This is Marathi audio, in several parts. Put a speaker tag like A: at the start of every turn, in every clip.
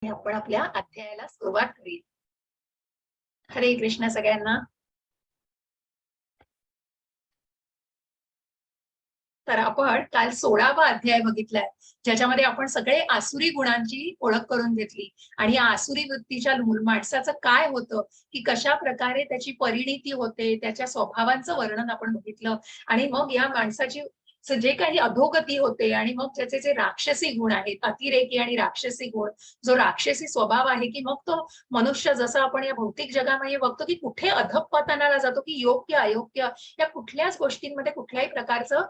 A: आपण आपल्या अध्यायाला सुरुवात करूया. हरे कृष्ण सगळ्यांना. तर आपण काल 16वा अध्याय बघितलाय, ज्याच्यामध्ये आपण सगळे आसुरी गुणांची ओळख करून घेतली आणि या आसुरी वृत्तीच्या माणसाचं काय होतं, की कशा प्रकारे त्याची परिणिती होते, त्याच्या स्वभावांचं वर्णन आपण बघितलं आणि मग या माणसाची जे काही अधोगती होते आणि मग त्याचे जे राक्षसी गुण आहेत, अतिरेकी आणि राक्षसी गुण, जो राक्षसी स्वभाव आहे, की मग तो मनुष्य जसं आपण या भौतिक जगामध्ये बघतो, की कुठे अधःपतनाला जातो, की योग्य अयोग्य या कुठल्याच गोष्टींमध्ये कुठल्याही प्रकारचं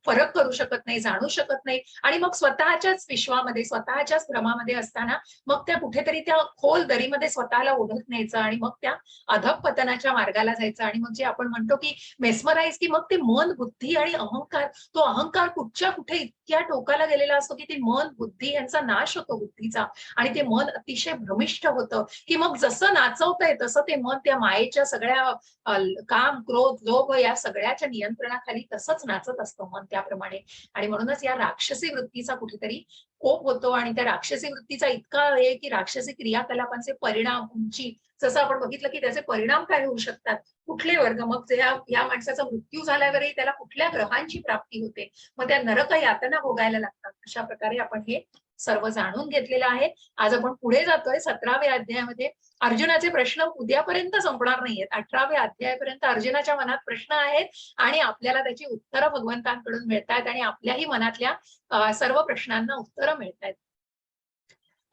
A: फरक करू शकत नाही, जाणू शकत नाही आणि मग स्वतःच्याच विश्वामध्ये, स्वतःच्याच भ्रमामध्ये असताना मग त्या कुठेतरी त्या खोल दरीमध्ये स्वतःला ओढत न्यायचं आणि मग त्या अधःपतनाच्या मार्गाला जायचं आणि मग जे आपण म्हणतो की मेस्मराईज, की मग ते मन, बुद्धी आणि अहंकार, तो अहंकार कुठच्या कुठे इतक्या टोकाला गेलेला असतो, की ते मन, बुद्धी यांचा नाश होतो बुद्धीचा आणि ते मन अतिशय भ्रमिष्ठ होतं, की मग जसं नाचवतंय तसं ते मन त्या मायेच्या सगळ्या काम, क्रोध, लोभ या सगळ्याच्या नियंत्रणाखाली तसंच नाचत असतं मन त्याप्रमाणे. आणि म्हणूनच या राक्षसी वृत्तीचा कुठेतरी कोप होतो आणि त्या राक्षसी वृत्तीचा इतका आहे, की राक्षसी क्रियाकलापांचे परिणाम, उंची, जसं आपण बघितलं की त्याचे परिणाम काय होऊ शकतात, कुठले वर्ग, मग या माणसाचा मृत्यू झाल्यावरही त्याला कुठल्या ग्रहांची प्राप्ती होते, मग त्या नरक यातना भोगायला लागतात. अशा प्रकारे आपण हे सर्व जाणून घेतलेलं आहे. आज आपण पुढे जातोय 17व्या अध्यायामध्ये. अर्जुनाचे प्रश्न उद्यापर्यंत संपणार नाहीयेत. 18व्या अध्यायापर्यंत अर्जुनाच्या मनात प्रश्न आहेत आणि आपल्याला त्याची उत्तरं भगवंतांकडून मिळतात आणि आपल्याही मनातल्या सर्व प्रश्नांना उत्तरं मिळतात.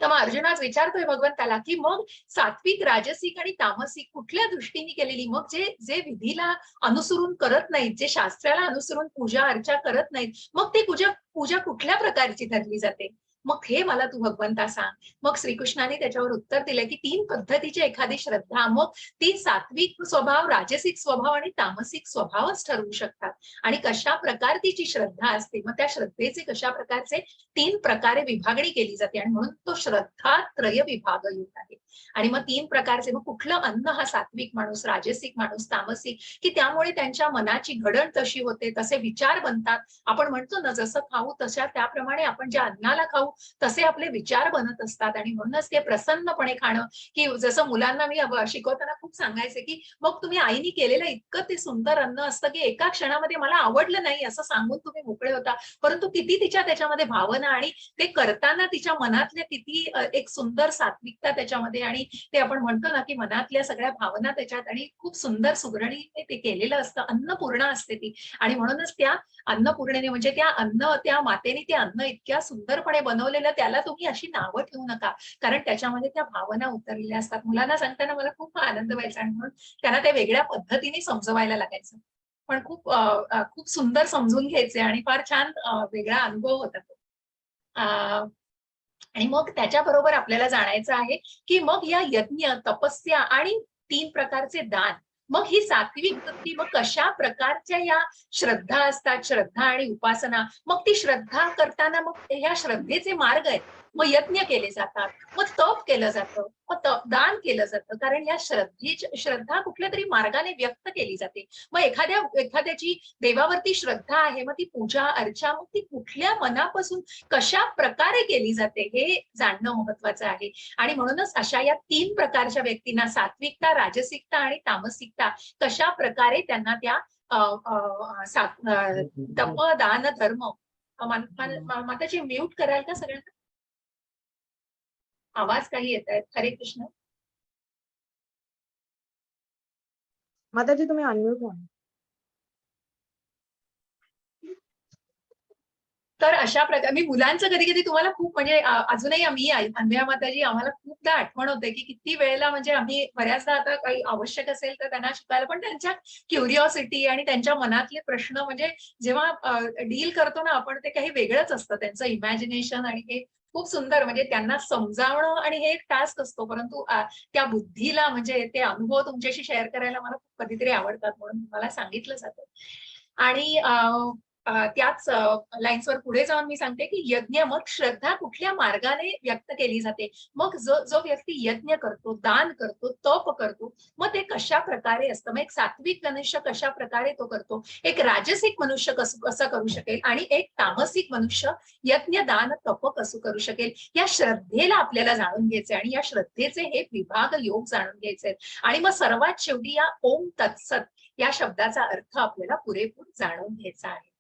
A: तर मग अर्जुनाच विचारतोय भगवंताला, की मग सात्विक, राजसिक आणि तामसिक कुठल्या दृष्टीने केलेली, मग जे जे विधीला अनुसरून करत नाहीत, जे शास्त्राला अनुसरून पूजा अर्चा करत नाहीत, मग ती पूजा पूजा कुठल्या प्रकारची धरली जाते, मग हे मला तू भगवंता सांग. मग श्रीकृष्णाने त्याच्यावर उत्तर दिलंय, की 3 पद्धतीची एखादी श्रद्धा, मग ती सात्विक स्वभाव, राजसिक स्वभाव आणि तामसिक स्वभावच ठरवू शकतात आणि कशा प्रकारची श्रद्धा असते, मग त्या श्रद्धेचे कशा प्रकारचे 3 प्रकारे विभागणी केली जाते आणि म्हणून तो श्रद्धा त्रय विभाग योग आहे. आणि मग 3 प्रकारचे, मग कुठलं अन्न हा सात्विक माणूस, राजसिक माणूस, तामसिक, की त्यामुळे त्यांच्या मनाची घडण तशी होते, तसे विचार बनतात. आपण म्हणतो ना, जसं खाऊ तशा त्याप्रमाणे आपण ज्या अन्नाला खाऊ तसे आपले विचार बनत असतात आणि म्हणूनच ते प्रसन्नपणे खाणं, की जसं मुलांना मी शिकवताना खूप सांगायचे, की मग तुम्ही आईने केलेलं इतकं ते सुंदर अन्न असतं, की एका क्षणामध्ये मला आवडलं नाही असं सांगून तुम्ही मोकळे होता, परंतु किती तिच्या त्याच्यामध्ये भावना आणि ते करताना तिच्या मनातल्या किती एक सुंदर सात्विकता त्याच्यामध्ये आणि ते आपण म्हणतो ना, की मनातल्या सगळ्या भावना त्याच्यात आणि खूप सुंदर सुगरणीने ते केलेलं असतं. अन्नपूर्णा असते ती आणि म्हणूनच त्या अन्नपूर्णेने, म्हणजे त्या अन्न, त्या मातेने ते अन्न इतक्या सुंदरपणे बनवलेलं, त्याला तुम्ही अशी नावं ठेवू नका, कारण त्याच्यामध्ये त्या भावना उतरलेल्या असतात. मुलांना सांगताना मला खूप आनंद व्हायचा आणि म्हणून त्यांना ते वेगळ्या पद्धतीने समजवायला लागायचं. पण खूप सुंदर समजून घ्यायचे आणि फार छान वेगळा अनुभव होता तो. अ, आणि मग त्याच्याबरोबर आपल्याला जाणायचं आहे, की मग या यज्ञ, तपस्या आणि 3 प्रकारचे दान, मग ही सात्विक वृत्ती, मग कशा प्रकारच्या या श्रद्धा असतात, श्रद्धा आणि उपासना. मग ती श्रद्धा करताना मग ह्या श्रद्धेचे मार्ग आहेत. मग यज्ञ केले जातात, मग तप केलं जातं, मग दान केलं जातं, कारण या श्रद्धा कुठल्या तरी मार्गाने व्यक्त केली जाते. मग एखाद्याची देवावरती श्रद्धा आहे, मग ती पूजा अर्चा, मग ती कुठल्या मनापासून कशा प्रकारे केली जाते हे जाणणं महत्वाचं आहे. आणि म्हणूनच अशा या 3 प्रकारच्या व्यक्तींना, सात्विकता, राजसिकता आणि तामसिकता, कशा प्रकारे त्यांना त्या तप, दान, धर्म. माताजी म्यूट कराल का सगळ्यांना? आवाज काही येत आहेत. हरे कृष्ण.
B: माताजी तुम्ही अनम्यूट व्हा.
A: तर अशा प्रकारे मी मुलांचं कधी कधी तुम्हाला खूप, म्हणजे अजूनही आम्ही अन्वया माताजी आम्हाला खूपदा आठवण होते, की किती वेळेला, म्हणजे आम्ही बऱ्याचदा आता काही आवश्यक असेल तर त्यांना शिकायला, पण त्यांच्या क्युरिओसिटी आणि त्यांच्या मनातले प्रश्न, म्हणजे जेव्हा डील करतो ना आपण, ते काही वेगळंच असतं त्यांचं इमॅजिनेशन आणि हे खूप सुंदर, म्हणजे त्यांना समजावणं आणि हे एक टास्क असतो, परंतु त्या बुद्धीला, म्हणजे ते अनुभव तुमच्याशी शेअर करायला मला खूप कधीतरी आवडतात, म्हणून तुम्हाला सांगितलं जातं. आणि त्याच लाईन्सवर पुढे जाऊन मी सांगते की यज्ञ, मग श्रद्धा कुठल्या मार्गाने व्यक्त केली जाते. मग जो जो व्यक्ती यज्ञ करतो, दान करतो, तप करतो, मग ते कशा प्रकारे असतं. मग एक सात्विक मनुष्य कशा प्रकारे तो करतो, एक राजसिक मनुष्य कसं करू शकेल, आणि एक तामसिक मनुष्य यज्ञ, दान, तप कसं करू शकेल. या श्रद्धेला आपल्याला जाणून घ्यायचे आणि या श्रद्धेचे हे विभाग योग जाणून घ्यायचे. आणि मग सर्वात शेवटी या ओम तत्सत या शब्दाचा अर्थ आपल्याला पुरेपूर जाणून घ्यायचा आहे.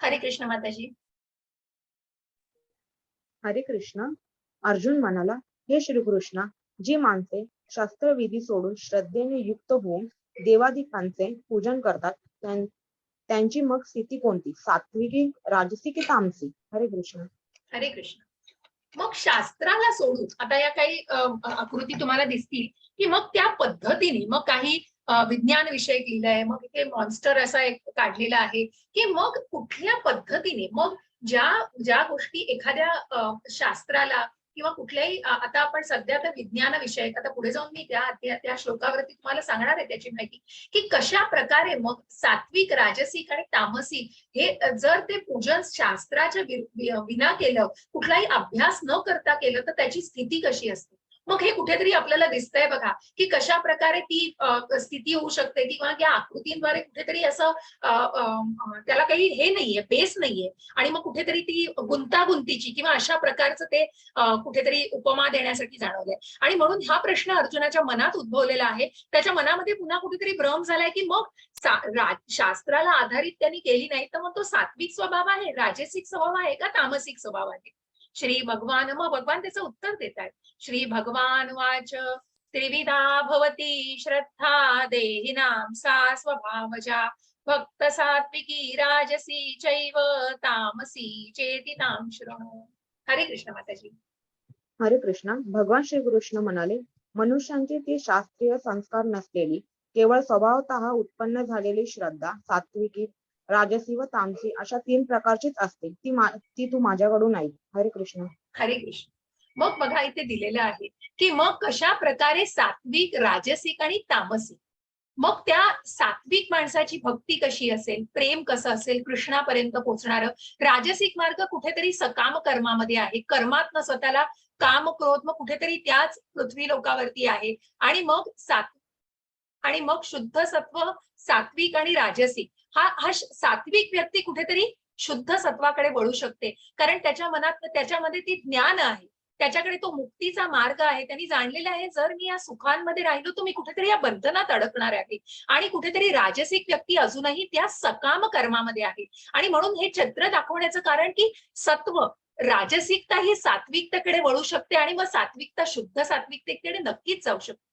A: हरे कृष्ण माताजी.
B: हरे कृष्ण. अर्जुन म्हणाला, हे श्रीकृष्णा, जी माणसे शास्त्रविधी सोडून श्रद्धेने युक्त होऊन देवादिकांचे पूजन करतात त्यांची मग स्थिती कोणती? सात्विकी, राजसी की तामसी? हरे कृष्ण.
A: हरे कृष्ण. मग शास्त्राला सोडून आता या काही आकृती तुम्हाला दिसतील की मग त्या पद्धतीने मग काही विज्ञान विषयक लिहिलंय, मग इथे मॉन्स्टर असा एक काढलेला आहे की मग कुठल्या पद्धतीने मग ज्या ज्या गोष्टी एखाद्या शास्त्राला किंवा कुठल्याही आता आपण सध्या तर विज्ञान विषयक, आता पुढे जाऊन मी त्या श्लोकावरती तुम्हाला सांगणार आहे त्याची माहिती की कशा प्रकारे मग सात्विक, राजसिक आणि तामसिक हे जर ते पूजन शास्त्राच्या विना केलं, कुठलाही अभ्यास न करता केलं, तर त्याची स्थिती कशी असते. मग हे कुठेतरी आपल्याला दिसतंय बघा की कशा प्रकारे ती स्थिती होऊ शकते, किंवा या आकृतींद्वारे कुठेतरी असं त्याला काही हे नाहीये, बेस नाहीये, आणि मग कुठेतरी ती गुंतागुंतीची किंवा अशा प्रकारचं ते कुठेतरी उपमा देण्यासाठी जाणवलंय. आणि म्हणून हा प्रश्न अर्जुनाच्या मनात उद्भवलेला आहे. त्याच्या मनामध्ये पुन्हा कुठेतरी भ्रम झालाय की मग शास्त्राला आधारित त्यांनी केली नाही, तर मग तो सात्विक स्वभाव आहे, राजसिक स्वभाव आहे का तामसिक स्वभाव आहे. श्री भगवान, मग भगवान त्याचं उत्तर देत आहेत. श्री भगवान वाच, त्रिविधा भवती श्रद्धा देहिनां सा स्वभावजा, भक्त सात्विकी राजसी चैव तामसी चेति तां शृणु. हरे कृष्ण माताजी.
B: हरे कृष्ण. भगवान श्रीकृष्ण म्हणाले, मनुष्यांची ती शास्त्रीय संस्कार नसलेली केवळ स्वभावतः उत्पन्न झालेली श्रद्धा सात्विकी, राजसी व तामसी अशा 3 प्रकारचीच असते. ती तू माझ्याकडून ऐक. हरे कृष्ण.
A: हरे कृष्ण. मग बघा इथे दिलेलं आहे की मग कशा प्रकारे सात्विक, राजसिक आणि तामसिक, मग त्या सात्विक माणसाची भक्ती कशी असेल, प्रेम कसं असेल, कृष्णापर्यंत पोहोचणारं. राजसिक मार्ग कुठेतरी सकाम कर्मामध्ये आहे, कर्मातनं स्वतःला काम, क्रोध मग कुठेतरी त्याच पृथ्वी लोकावरती आहे. आणि मग शुद्ध सत्व, सात्विक आणि राजसिक, हा सात्विक व्यक्ती कुठेतरी शुद्ध सत्वाकडे वळू शकते, कारण त्याच्या मनात त्याच्यामध्ये ती ज्ञान आहे, त्याच्याकडे तो मुक्तीचा मार्ग आहे. त्यांनी जाणलेला आहे जर मी या सुखांमध्ये राहिलो तर मी कुठेतरी या बंधनात अडकणार आहे. आणि कुठेतरी राजसिक व्यक्ती अजूनही त्या सकाम कर्मामध्ये आहे. आणि म्हणून हे चित्र दाखवण्याचं कारण की सत्व, राजसिकता ही सात्विकतेकडे वळू शकते आणि मग सात्विकता शुद्ध सात्विकतेकडे नक्कीच जाऊ शकते.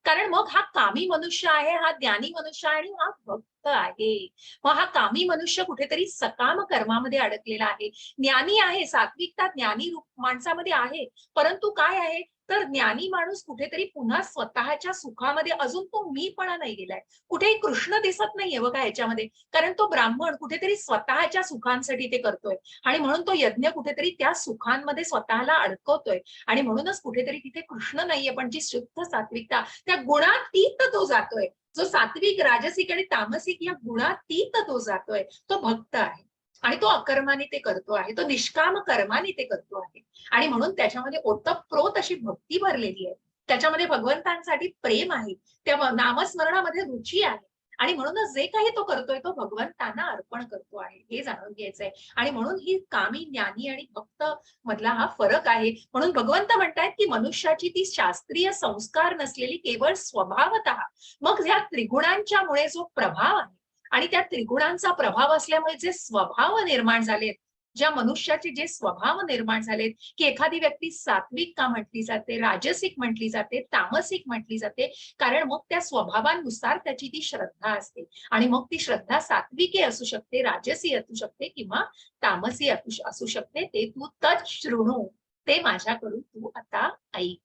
A: कारण मग हा कामी मनुष्य आहे, हा ज्ञानी मनुष्य आहे आणि हा भक्त आहे. मग हा कामी मनुष्य कुठेतरी सकाम कर्मामध्ये अडकलेला आहे. ज्ञानी आहे, सात्विकता ज्ञानी रूप माणसामध्ये आहे, परंतु काय आहे तर ज्ञानी माणूस कुठेतरी पुन्हा स्वतःच्या सुखामध्ये अजून तो मीपणा नाही गेलाय. कुठेही कृष्ण दिसत नाहीये बघा ह्याच्यामध्ये, कारण तो ब्राह्मण कुठेतरी स्वतःच्या सुखांसाठी ते करतोय आणि म्हणून तो यज्ञ कुठेतरी त्या सुखांमध्ये स्वतःला अडकवतोय. आणि म्हणूनच कुठेतरी तिथे कृष्ण नाहीये, पण जी शुद्ध सात्विकता, त्या गुणातीत तो जातोय. जो सात्विक, राजसिक आणि तामसिक या गुणातीत तो जातोय, तो भक्त आहे. आणि तो अकर्माने ते करतो आहे, तो निष्काम कर्माने ते करतो आहे. आणि म्हणून त्याच्यामध्ये ओतप्रोत अशी भक्ती भरलेली आहे, त्याच्यामध्ये भगवंतांसाठी प्रेम आहे, त्या नामस्मरणामध्ये रुची आहे. आणि म्हणूनच जे काही तो करतोय तो भगवंतांना अर्पण करतो आहे, हे जाणून घ्यायचंय. आणि म्हणून ही कामी, ज्ञानी आणि भक्त मधला हा फरक आहे. म्हणून भगवंत म्हणतायत की मनुष्याची ती शास्त्रीय संस्कार नसलेली केवळ स्वभावतः, मग या त्रिगुणांच्या मुळे जो प्रभाव आहे आणि त्या त्रिगुणांचा प्रभाव असल्यामुळे जे स्वभाव निर्माण झालेत, ज्या मनुष्याचे जे स्वभाव निर्माण झालेत, की एखादी व्यक्ती सात्विक का म्हटली जाते, राजसिक म्हटली जाते, तामसिक म्हटली जाते, कारण मग त्या स्वभावानुसार त्याची ती श्रद्धा असते. आणि मग ती श्रद्धा सात्विकी असू शकते, राजसी असू शकते किंवा तामसी असू शकते. ते तू तत् शृणु, ते माझ्याकडून तू आता ऐक.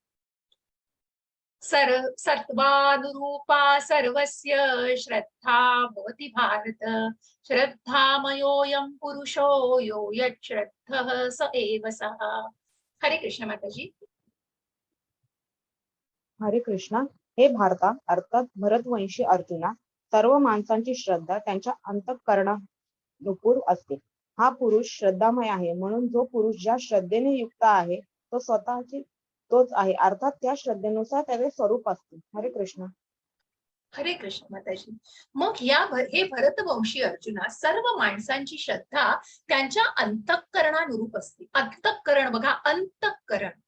A: सत्वानुरूपा सर्वस्य श्रद्धा भवति भारत, श्रद्धामयोऽयं पुरुषो यो यच्छ्रद्धः स एव सः. हरे कृष्ण माताजी.
B: हरे कृष्णा. हे भारता अर्थात भरतवंशी अर्जुना, सर्व माणसांची श्रद्धा त्यांच्या अंतःकरणानुपूर असते. हा पुरुष श्रद्धामय आहे, म्हणून जो पुरुष ज्या श्रद्धेने युक्त आहे तो स्वतःची तोच आहे, अर्थात त्या श्रद्धेनुसार त्याचे स्वरूप असते. हरे कृष्ण.
A: हरे कृष्ण माताजी. मग हे भरतवंशी अर्जुना, सर्व माणसांची श्रद्धा त्यांच्या अंतःकरणानुरूप असते. अंतःकरण बघा, अंतःकरण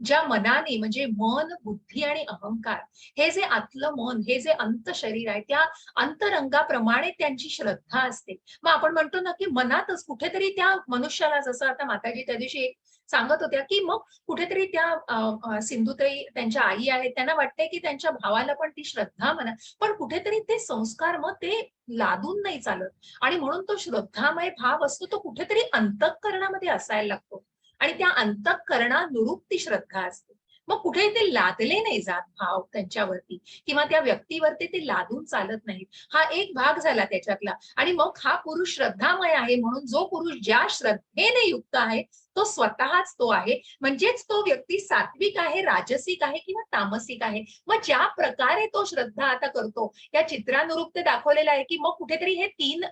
A: ज्या मनाने म्हणजे मन, बुद्धी आणि अहंकार, हे जे आतलं मन, हे जे अंत शरीर आहे, त्या अंतरंगाप्रमाणे त्यांची श्रद्धा असते. मग आपण म्हणतो ना की मनातच कुठेतरी त्या मनुष्याला, जसं आता माताजी त्या दिवशी एक सांगत होत्या की मग कुठेतरी त्या सिंधुताई त्यांच्या आई आहेत, त्यांना वाटतंय की त्यांच्या भावाला पण ती श्रद्धा म्हणा, पण कुठेतरी ते संस्कार मग ते लादून नाही चालत. आणि म्हणून तो श्रद्धामय भाव असतो तो कुठेतरी अंतःकरणामध्ये असायला लागतो आणि त्या अंतःकरणानुरूप ती श्रद्धा असते. मग कुठे ते लादले नाही जात भाव त्यांच्यावरती, किंवा त्या व्यक्तीवरती ते लादून चालत नाहीत. हा एक भाग झाला त्याच्यातला. आणि मग हा पुरुष श्रद्धामय आहे, म्हणून जो पुरुष ज्या श्रद्धेने युक्त आहे तो स्वतःच तो आहे. म्हणजेच तो व्यक्ती सात्विक आहे, राजसिक आहे किंवा तामसिक आहे. मग ज्या प्रकारे तो श्रद्धा आता करतो, या चित्रानुरूप ते दाखवलेलं आहे की मग कुठेतरी हे 3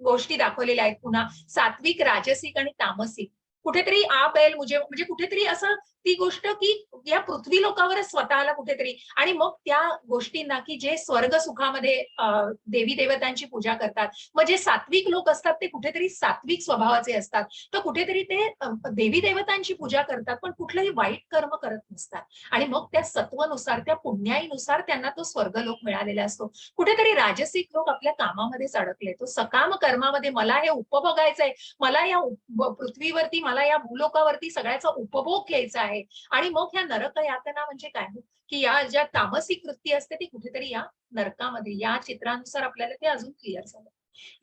A: गोष्टी दाखवलेल्या आहेत पुन्हा, सात्विक, राजसिक आणि तामसिक. कुठेतरी आ बैल मुझे, म्हणजे कुठेतरी असं ती गोष्ट की या पृथ्वी लोकावरच स्वतःला कुठेतरी, आणि मग त्या गोष्टींना की जे स्वर्ग सुखामध्ये देवी देवतांची पूजा करतात, मग जे सात्विक लोक असतात ते कुठेतरी सात्विक स्वभावाचे असतात, तर कुठेतरी ते देवी देवतांची पूजा करतात पण कुठलंही वाईट कर्म करत नसतात. आणि मग त्या सत्वनुसार, त्या पुण्याईनुसार त्यांना तो स्वर्गलोक मिळालेला असतो. कुठेतरी राजसिक लोक आपल्या कामामध्येच अडकले, तो सकाम कर्मामध्ये, मला हे उपभोगायचंय, मला या पृथ्वीवरती, मला या भूलोकावरती सगळ्याचा उपभोग घ्यायचा आहे. आणि मग ह्या नरक यातना म्हणजे काय, की या ज्या तामसिक वृत्ती असते ती कुठेतरी या नरकामध्ये, या चित्रानुसार आपल्याला ते अजून क्लिअर झालं.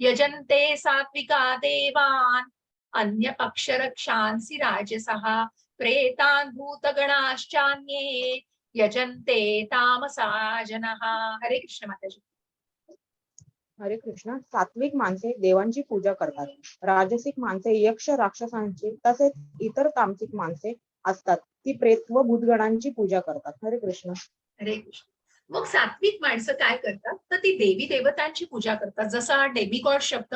A: यजन्ते सात्विका देवान अन्य अक्षरक्षांसी राजसहा प्रेतान भूतगणाश्चान्ये यजन्ते तामसा जनः. हरे कृष्ण माताजी.
B: हरे कृष्ण. सात्विक माणसे देवांची पूजा करतात, राजसिक माणसे यक्ष राक्षसांची तसेच इतर तामसिक माणसे असतात ती प्रेत व भूतगणांची पूजा करतात. हरे कृष्ण.
A: हरे कृष्ण. मग सात्विक माणसं काय करतात, तर ती देवी देवतांची पूजा करतात. जसा हा डेमिगॉड शब्द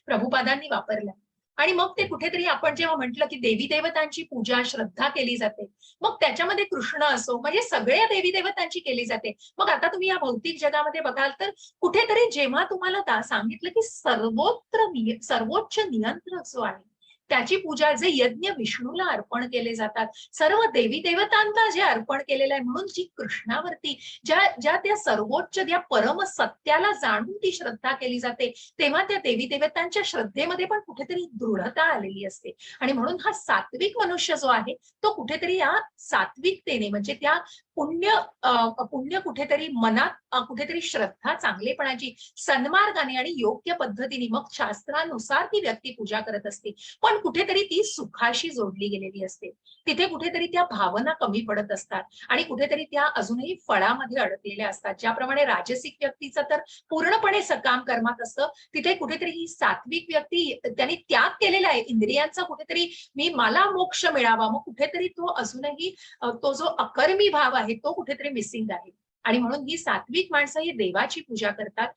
A: प्रभुपादांनी वापरला. आणि मग ते कुठेतरी आपण जेव्हा म्हटलं की देवी देवतांची पूजा, श्रद्धा केली जाते, मग त्याच्यामध्ये कृष्ण असो, म्हणजे सगळ्या देवी देवतांची केली जाते. मग आता तुम्ही या भौतिक जगामध्ये बघाल तर कुठेतरी जेव्हा तुम्हाला सांगितलं की सर्वोच्च नियंत्रक जो आहे त्याची पूजा, जे यज्ञ विष्णूला अर्पण केले जातात, सर्व देवी देवतांना जे अर्पण केलेलं आहे, म्हणून जी कृष्णावरती ज्या ज्या त्या सर्वोच्च, त्या परम सत्याला जाणून ती श्रद्धा केली जाते, तेव्हा त्या देवी देवतांच्या श्रद्धेमध्ये पण कुठेतरी दृढता आलेली असते. आणि म्हणून हा सात्विक मनुष्य जो आहे तो कुठेतरी या सात्विकतेने, म्हणजे त्या पुण्य कुठेतरी मनात कुठेतरी श्रद्धा, चांगलेपणाची, सन्मार्गाने आणि योग्य पद्धतीने मग शास्त्रानुसार ती व्यक्ती पूजा करत असते. पण कुठेतरी ती सुखाशी जोडली गेलेली असते. तिथे कुठेतरी त्या भावना कमी पडत असतात आणि कुठेतरी त्या अजूनही फळामध्ये अडकलेल्या असतात. ज्याप्रमाणे राजसिक व्यक्तीचं तर पूर्णपणे सकाम कर्मात असतं, तिथे कुठेतरी ही सात्विक व्यक्ती, त्यांनी त्याग केलेला आहे इंद्रियांचा, कुठेतरी मला मोक्ष मिळावा, मग कुठेतरी तो अजूनही तो जो अकर्मी भाव आहे तो कुठेतरी मिसिंग आहे. आणि म्हणून ही सात्विक माणसं ही देवाची पूजा करतात.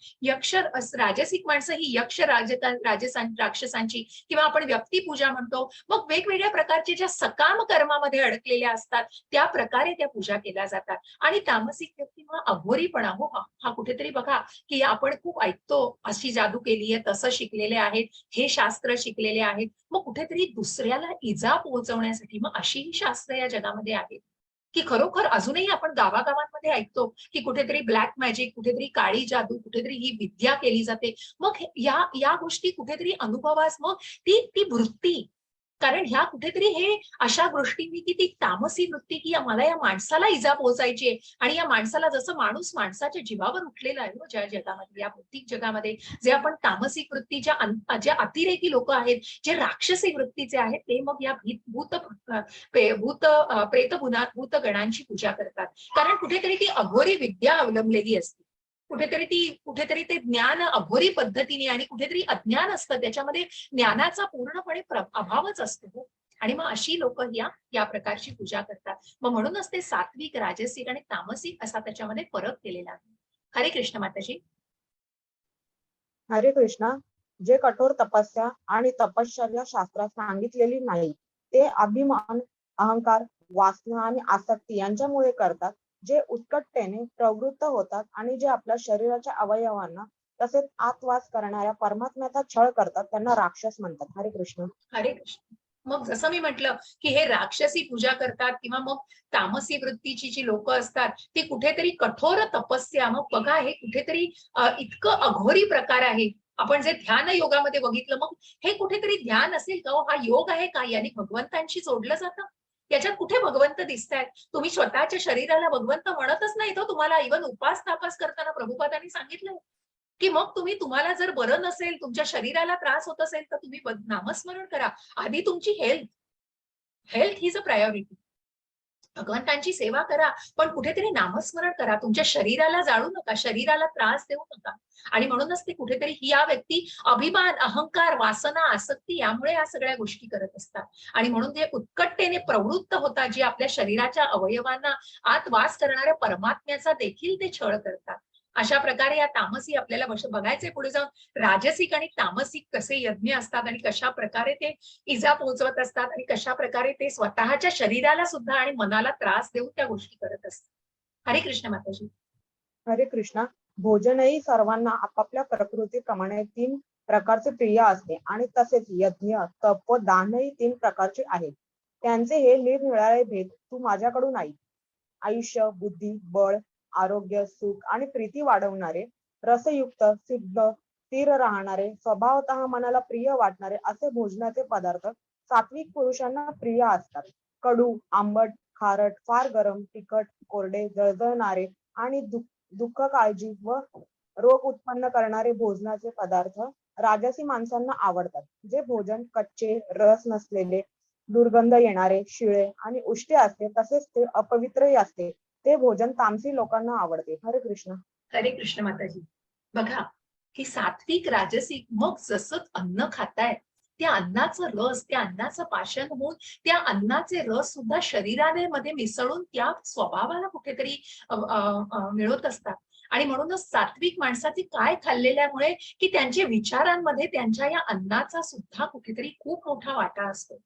A: राजसिक माणसं ही यक्ष राक्षसांची किंवा आपण व्यक्तिपूजा म्हणतो, मग वेगवेगळ्या प्रकारचे ज्या सकाम कर्मामध्ये अडकलेल्या असतात त्या प्रकारे त्या पूजा केल्या जातात. आणि तामसिक व्यक्ती मग अघोरीपणा, हो हा कुठेतरी बघा की आपण खूप ऐकतो, अशी जादू केली आहे, तसं शिकलेले आहेत, हे शास्त्र शिकलेले आहेत, मग कुठेतरी दुसऱ्याला इजा पोहोचवण्यासाठी मग अशीही शास्त्र या जगामध्ये आहेत की खरोखर अजूनही आपण गावागावांमध्ये ऐकतो की कुठेतरी ब्लॅक मॅजिक, कुठेतरी काळी जादू, कुठेतरी ही विद्या केली जाते. मग या गोष्टी कुठेतरी अनुभवास मग ती वृत्ती, कारण ह्या कुठेतरी हे अशा गोष्टींनी की ती तामसी वृत्ती की मला या माणसाला इजा पोहोचायची आहे, आणि या माणसाला, जसं माणूस माणसाच्या जीवावर उठलेला आहे ज्या जगामध्ये, या भौतिक जगामध्ये, जे आपण तामसिक वृत्तीच्या ज्या अतिरेकी लोक आहेत, जे राक्षसी वृत्तीचे आहेत, ते मग या भूत प्रेत भूत गणांची पूजा करतात. कारण कुठेतरी ती अघोरी विद्या अवलंबलेली असते, कुठेतरी ते ज्ञान अघोरी पद्धतीने, आणि कुठेतरी अज्ञान असतं त्याच्यामध्ये, ज्ञानाचा पूर्णपणे अभावच असतो. आणि मग अशी लोक या प्रकारची पूजा करतात. मग म्हणूनच ते सात्विक, राजसिक आणि तामसिक असा त्याच्यामध्ये फरक केलेला आहे. हरे कृष्ण माताजी.
B: हरे कृष्णा. जे कठोर तपस्या आणि तपश्चर्या शास्त्रात सांगितलेली नाही ते अभिमान, अहंकार, वासना आणि आसक्ती यांच्यामुळे करतात, जे उत्कटतेने प्रवृत्त होतात आणि जे आपल्या शरीराच्या अवयवांना तसेच आत्वास करणाऱ्या परमात्म्याचा छळ करतात त्यांना राक्षस म्हणतात. हरे कृष्ण.
A: हरे कृष्ण. मग जसं मी म्हटलं की हे राक्षसी पूजा करतात किंवा मग तामसी वृत्तीची जी लोक असतात ती कुठेतरी कठोर तपस्या, मग बघा हे कुठेतरी इतकं अघोरी प्रकार आहे. आपण जे ध्यान योगामध्ये बघितलं, मग हे कुठेतरी ध्यान असेल का हो? हा योग आहे का? याने भगवंतांशी जोडलं जातं? याच्यात कुठे भगवंत दिसतायत? तुम्ही स्वतःच्या शरीराला भगवंत म्हणतच नाही तो. तुम्हाला इव्हन उपास तापास करताना प्रभुपादांनी सांगितलंय की मग तुम्हाला जर बरं नसेल, तुमच्या शरीराला त्रास होत असेल तर तुम्ही नामस्मरण करा. आधी तुमची हेल्थ ही अ प्रायोरिटी. भगवंतांची सेवा करा, पण कुठेतरी नामस्मरण करा. तुमच्या शरीराला जाळू नका, शरीराला त्रास देऊ नका. आणि म्हणूनच ते कुठेतरी या व्यक्ती अभिमान, अहंकार, वासना, आसक्ती यामुळे या सगळ्या गोष्टी करत असतात. आणि म्हणून ते उत्कटतेने प्रवृत्त होतात, जे आपल्या शरीराच्या अवयवांना आत वास करणाऱ्या परमात्म्याचा देखील ते छळ करतात. अशा प्रकारे या तामसी आपल्याला बघायचे पुढे जाऊन राजसिक आणि तामसिक कसे यज्ञ असतात आणि कशा प्रकारे ते इजा पोहोचवत असतात आणि कशा प्रकारे ते स्वतःच्या शरीराला सुद्धा आणि मनाला त्रास देऊन त्या गोष्टी करत असतात. हरे कृष्ण माताजी.
B: हरे कृष्णा. भोजनही सर्वांना आपापल्या प्रकृतीप्रमाणे 3 प्रकारचे प्रिय असते आणि तसेच यज्ञ, तप व दानही 3 प्रकारचे आहेत. त्यांचे हे निरनिराळे भेद तू माझ्याकडून ऐक. आयुष्य, बुद्धी, बळ, आरोग्य, सुख आणि प्रीती वाढवणारे, रसयुक्त, सिद्ध, स्थिर राहणारे, स्वभावतः मनाला प्रिय वाटणारे असे भोजनाचे पदार्थ सात्विक पुरुषांना प्रिय असतात. कडू, आंबट, खारट, फार गरम, तिखट, कोरडे, जळजळणारे आणि दुःख, काळजी व रोग उत्पन्न करणारे भोजनाचे पदार्थ राजसी माणसांना आवडतात. जे भोजन कच्चे, रस नसलेले, दुर्गंध येणारे, शिळे आणि उष्टे असते तसेच ते अपवित्रही असते ते भोजन तामसी लोकांना आवडते. हरे कृष्ण.
A: हरे कृष्ण माताजी. बघा की सात्विक, राजसिक मग जसं अन्न खाताय त्या अन्नाचं रस, त्या अन्नाचं पाचन होऊन त्या अन्नाचे रस सुद्धा शरीराने मध्ये मिसळून त्या स्वभावाला कुठेतरी मिळवत असतात. आणि म्हणूनच सात्विक माणसाची काय खाल्लेल्यामुळे की त्यांच्या विचारांमध्ये त्यांच्या या अन्नाचा सुद्धा कुठेतरी खूप मोठा वाटा असतो.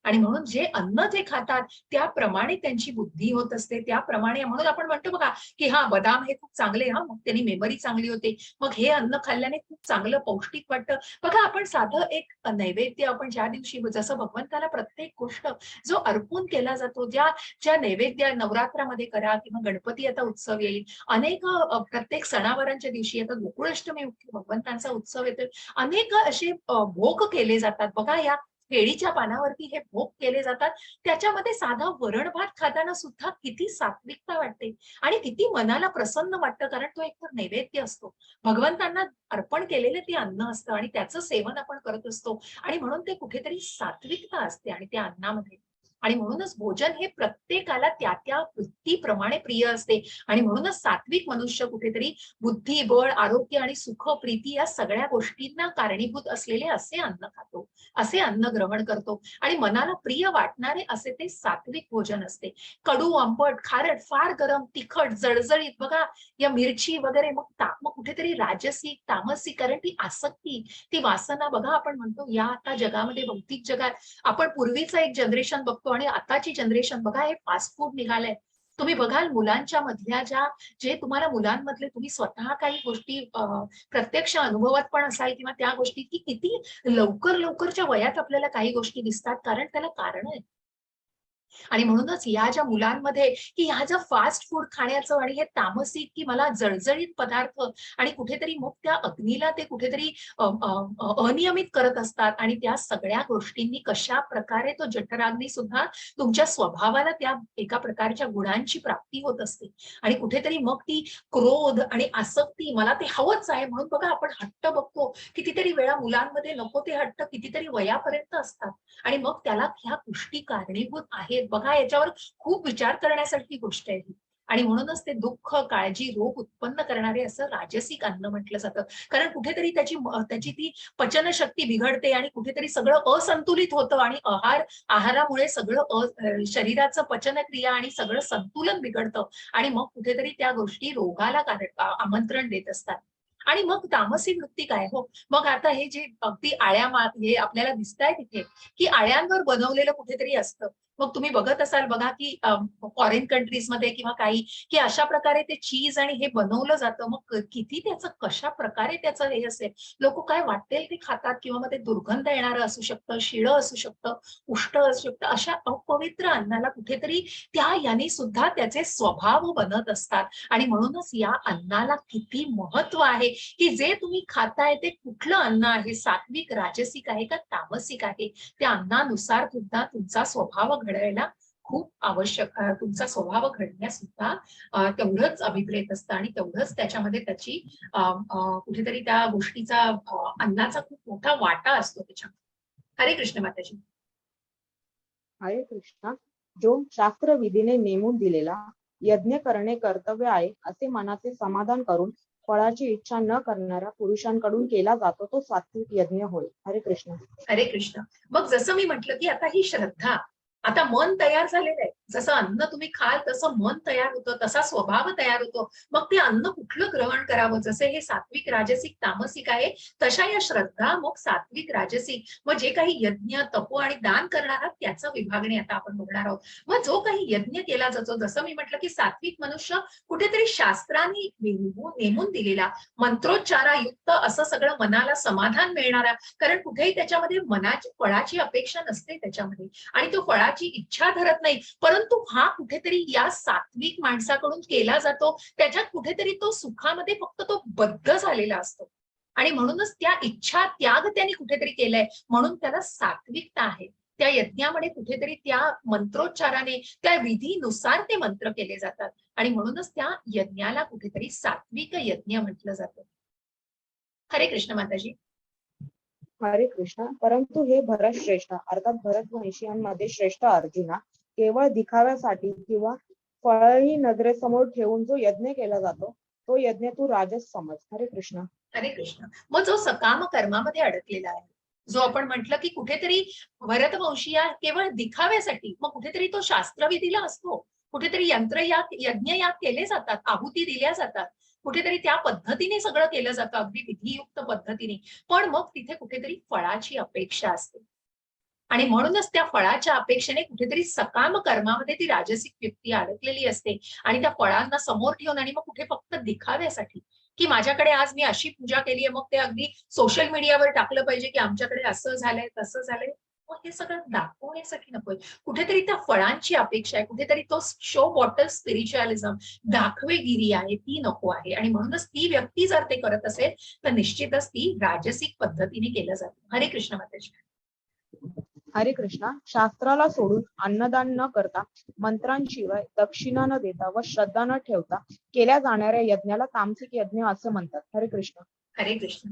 A: आणि म्हणून जे अन्न जे खातात त्याप्रमाणे त्यांची बुद्धी होत असते. त्याप्रमाणे म्हणून आपण म्हणतो बघा की हा बदाम हे खूप चांगले, हा मग त्यांनी मेमरी चांगली होते, मग हे अन्न खाल्ल्याने खूप चांगलं पौष्टिक वाटतं. बघा आपण साधं एक नैवेद्य आपण ज्या दिवशी जसं भगवंताला प्रत्येक गोष्ट जो अर्पण केला जातो, ज्या ज्या नैवेद्य नवरात्रामध्ये करा किंवा गणपती आता उत्सव येईल, अनेक प्रत्येक सणावारांच्या दिवशी आता गोकुळाष्टमी भगवंतांचा उत्सव येतो, अनेक असे भोग केले जातात. बघा या केळीच्या पानावरती हे भोग केले जातात. त्याच्यामध्ये साधा वरण भात खाताना सुद्धा किती सात्विकता वाटते आणि किती मनाला प्रसन्न वाटतं, कारण तो एक तर नैवेद्य असतो, भगवंतांना अर्पण केलेले ते अन्न असतं आणि त्याचं सेवन आपण करत असतो. आणि म्हणून ते कुठेतरी सात्विकता असते आणि त्या अन्नामध्ये. आणि म्हणूनच भोजन हे प्रत्येकाला त्या त्या वृत्तीप्रमाणे प्रिय असते. आणि म्हणूनच सात्विक मनुष्य कुठेतरी बुद्धी, बळ, आरोग्य आणि सुख, प्रीती या सगळ्या गोष्टींना कारणीभूत असलेले असे अन्न खातो, असे अन्न ग्रहण करतो आणि मनाला प्रिय वाटणारे असे ते सात्विक भोजन असते. कडू, आंबट, खारट, फार गरम, तिखट, जळजळीत, बघा या मिरची वगैरे, मग कुठेतरी राजसिक, तामसिक, कारण ती आसक्ती, ती वासना. बघा आपण म्हणतो या आता जगामध्ये, भौतिक जगात आपण पूर्वीचं एक जनरेशन बघतो आणि आताची जनरेशन बघा, हे फास्ट फूड निघालंय. तुम्ही बघाल मुलांच्या मधल्या जे तुम्हाला मुलांमधले तुम्ही स्वतः काही गोष्टी प्रत्यक्ष अनुभवात पण असाल किंवा त्या गोष्टी की किती लवकर लवकरच्या वयात आपल्याला काही गोष्टी दिसतात, कारण त्याला कारण आहे. आणि म्हणूनच या ज्या मुलांमध्ये की ह्या ज्या फास्ट फूड खाण्याचं आणि हे तामसिक की मला जळजळीत पदार्थ आणि कुठेतरी मग त्या अग्नीला ते कुठेतरी अनियमित करत असतात आणि त्या सगळ्या गोष्टींनी कशा प्रकारे तो जठराग्नी सुद्धा तुमच्या स्वभावाला त्या एका प्रकारच्या गुणांची प्राप्ती होत असते. आणि कुठेतरी मग ती क्रोध आणि आसक्ती, मला ते हवंच आहे म्हणून बघा आपण हट्ट बघतो कितीतरी वेळा मुलांमध्ये, नको ते हट्ट कितीतरी वयापर्यंत असतात आणि मग त्याला ह्या गोष्टी कारणीभूत आहेत. बघा याच्यावर खूप विचार करण्यासारखी गोष्ट आहे ही. आणि म्हणूनच ते दुःख, काळजी, रोग उत्पन्न करणारे असं राजसिक अन्न म्हटलं जातं. कारण कुठेतरी त्याची ती पचनशक्ती बिघडते आणि कुठेतरी सगळं असंतुलित होतं आणि आहारामुळे सगळं शरीराचं पचनक्रिया आणि सगळं संतुलन बिघडतं आणि मग कुठेतरी त्या गोष्टी रोगाला आमंत्रण देत असतात. आणि मग तामसिक वृत्ती काय हो? मग आता हे जे अगदी हे आपल्याला दिसताय तिथे, की आळ्यांवर बनवलेलं कुठेतरी असतं. मग तुम्ही बघत असाल बघा, की फॉरेन कंट्रीजमध्ये किंवा काही, की अशा प्रकारे ते चीज आणि हे बनवलं जातं. मग किती कशा प्रकारे त्याचं हे असेल. लोक काय वाटेल ते खातात किंवा मग ते दुर्गंध येणारं असू शकतं, शिळं असू शकतं, उष्ट असू शकतं. अशा अपवित्र अन्नाला कुठेतरी त्या याने सुद्धा त्याचे स्वभाव बनत असतात आणि म्हणूनच या अन्नाला किती महत्व आहे, की जे तुम्ही खाताय ते कुठलं अन्न आहे, सात्विक, राजसिक आहे का तामसिक आहे. त्या अन्नानुसार सुद्धा तुमचा स्वभाव घडायला खूप आवश्यक, तुमचा स्वभाव घडण्यास सुद्धा तेवढंच अभिप्रेत असतं आणि तेवढंच त्याच्यामध्ये त्याची कुठेतरी त्या गोष्टीचा अन्नाचा खूप मोठा वाटा असतो त्याच्यामध्ये. हरे कृष्ण माताजी.
B: हरे कृष्णा. जो शास्त्र विधीने नेमून दिलेला यज्ञ करणे कर्तव्य आहे असे मनाचे समाधान करून फळाची इच्छा न करणाऱ्या पुरुषांकडून केला जातो तो सात्विक यज्ञ होय. हरे कृष्ण.
A: हरे कृष्ण. मग जसं मी म्हंटल, की आता ही श्रद्धा, आता मन तयार झालेलं आहे. जसं अन्न तुम्ही खाल तसं मन तयार होतं, तसा स्वभाव तयार होतो. मग ते अन्न कुठलं ग्रहण करावं, जसे हे सात्विक, राजसिक, तामसिक आहे, तशा या श्रद्धा मग सात्विक, राजसिक, मग जे काही यज्ञ, तप आणि दान करणार आहात त्याचं विभागणी आता आपण बघणार आहोत. मग जो काही यज्ञ केला जातो, जसं मी म्हटलं, की सात्विक मनुष्य कुठेतरी शास्त्राने नेमून दिलेला मंत्रोच्चारायुक्त असं सगळं मनाला समाधान मिळणारा, कारण कुठेही त्याच्यामध्ये मनाची फळाची अपेक्षा नसते त्याच्यामध्ये आणि तो फळाची इच्छा धरत नाही, परंतु हा कुठेतरी या सात्विक माणसाकडून केला जातो. त्याच्यात कुठेतरी तो सुखामध्ये फक्त तो बद्ध झालेला असतो आणि म्हणूनच त्या इच्छा त्याग त्याने कुठेतरी केलाय, म्हणून त्याला सात्विकता आहे. त्या यज्ञामध्ये कुठेतरी त्या मंत्रोच्चाराने, त्या विधीनुसार ते मंत्र केले जातात आणि म्हणूनच त्या यज्ञाला कुठेतरी सात्विक यज्ञ म्हटलं जातं. हरे कृष्ण माताजी.
B: हरे कृष्ण. परंतु हे भरत श्रेष्ठ अर्थात भरतवंशीयांमध्ये श्रेष्ठ अर्जुना, केवळ दिखाव्यासाठी किंवा फळही नजरेसमोर ठेवून जो यज्ञ केला जातो तो यज्ञ तू राजस समज. हरे कृष्ण.
A: हरे कृष्ण. मग जो सकाम कर्मामध्ये अडकलेला आहे, जो आपण म्हटलं की कुठेतरी भरतवंशीय केवळ दिखाव्यासाठी, मग कुठेतरी तो शास्त्रविधीला असतो, कुठेतरी यज्ञ याग केले जातात, आहुती दिल्या जातात, कुठेतरी त्या पद्धतीने सगळं केलं जातं, अगदी विधियुक्त पद्धतीने. पण मग तिथे कुठेतरी फळाची अपेक्षा असते आणि म्हणूनच त्या फळाच्या अपेक्षेने कुठेतरी सकाम कर्मामध्ये ती राजसिक व्यक्ती अडकलेली असते आणि त्या फळांना समोर ठेवून आणि मग कुठे फक्त दिखाव्यासाठी, की माझ्याकडे आज मी अशी पूजा केली आहे, मग ते अगदी सोशल मीडियावर टाकलं पाहिजे की आमच्याकडे असं झालंय तसं झालंय. मग हे सगळं दाखवण्यासाठी नकोय, कुठेतरी त्या फळांची अपेक्षा आहे, कुठेतरी तो शो बॉटल स्पिरिच्युअलिझम, दाखवेगिरी आहे, ती नको आहे आणि म्हणूनच ती व्यक्ती जर ते करत असेल तर निश्चितच ती राजसिक पद्धतीने केलं जातं. हरे कृष्ण माताजी.
B: हरे कृष्णा. शास्त्राला सोडून अन्नदान न करता मंत्रांशिवाय दक्षिणा न देता व श्रद्धा न ठेवता केल्या जाणाऱ्या यज्ञाला तामसिक यज्ञ असं म्हणतात. हरे कृष्ण.
A: हरे कृष्ण.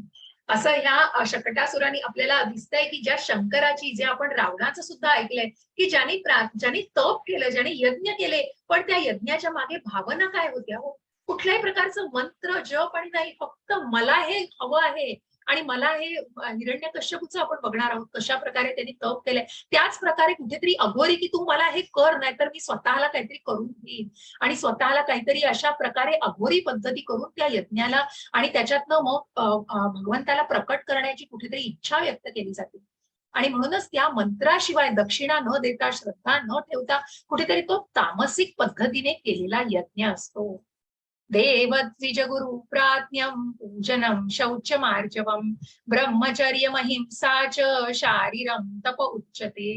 A: असं ह्या शकटासुराने आपल्याला दिसतंय, की ज्या शंकराची, जे आपण रावणाचं सुद्धा ऐकलंय, की ज्यांनी तप केलं, ज्यांनी यज्ञ केले, पण त्या यज्ञाच्या मागे भावना काय होत्या हो? कुठल्याही प्रकारचं मंत्र जप आणि नाही, फक्त मला हे हवं आहे आणि मला हे हिरण्यकश्यपूचं आपण बघणार आहोत कशा प्रकारे त्यांनी तप केलंय. त्याच प्रकारे कुठेतरी अघोरी, की तू मला हे कर, नाहीतर मी स्वतःला काहीतरी करून घेईन आणि स्वतःला काहीतरी अशा प्रकारे अघोरी पद्धती करून त्या यज्ञाला आणि त्याच्यातनं मग भगवंताला प्रकट करण्याची कुठेतरी इच्छा व्यक्त केली जाते आणि म्हणूनच त्या मंत्राशिवाय दक्षिणा न देता, श्रद्धा न ठेवता कुठेतरी तो तामसिक पद्धतीने केलेला यज्ञ असतो. देवद्विजगुरु प्राज्ञम पूजनम शौचमार्जवम ब्रह्मचर्यमहिंसा च शारीरम तप उच्यते.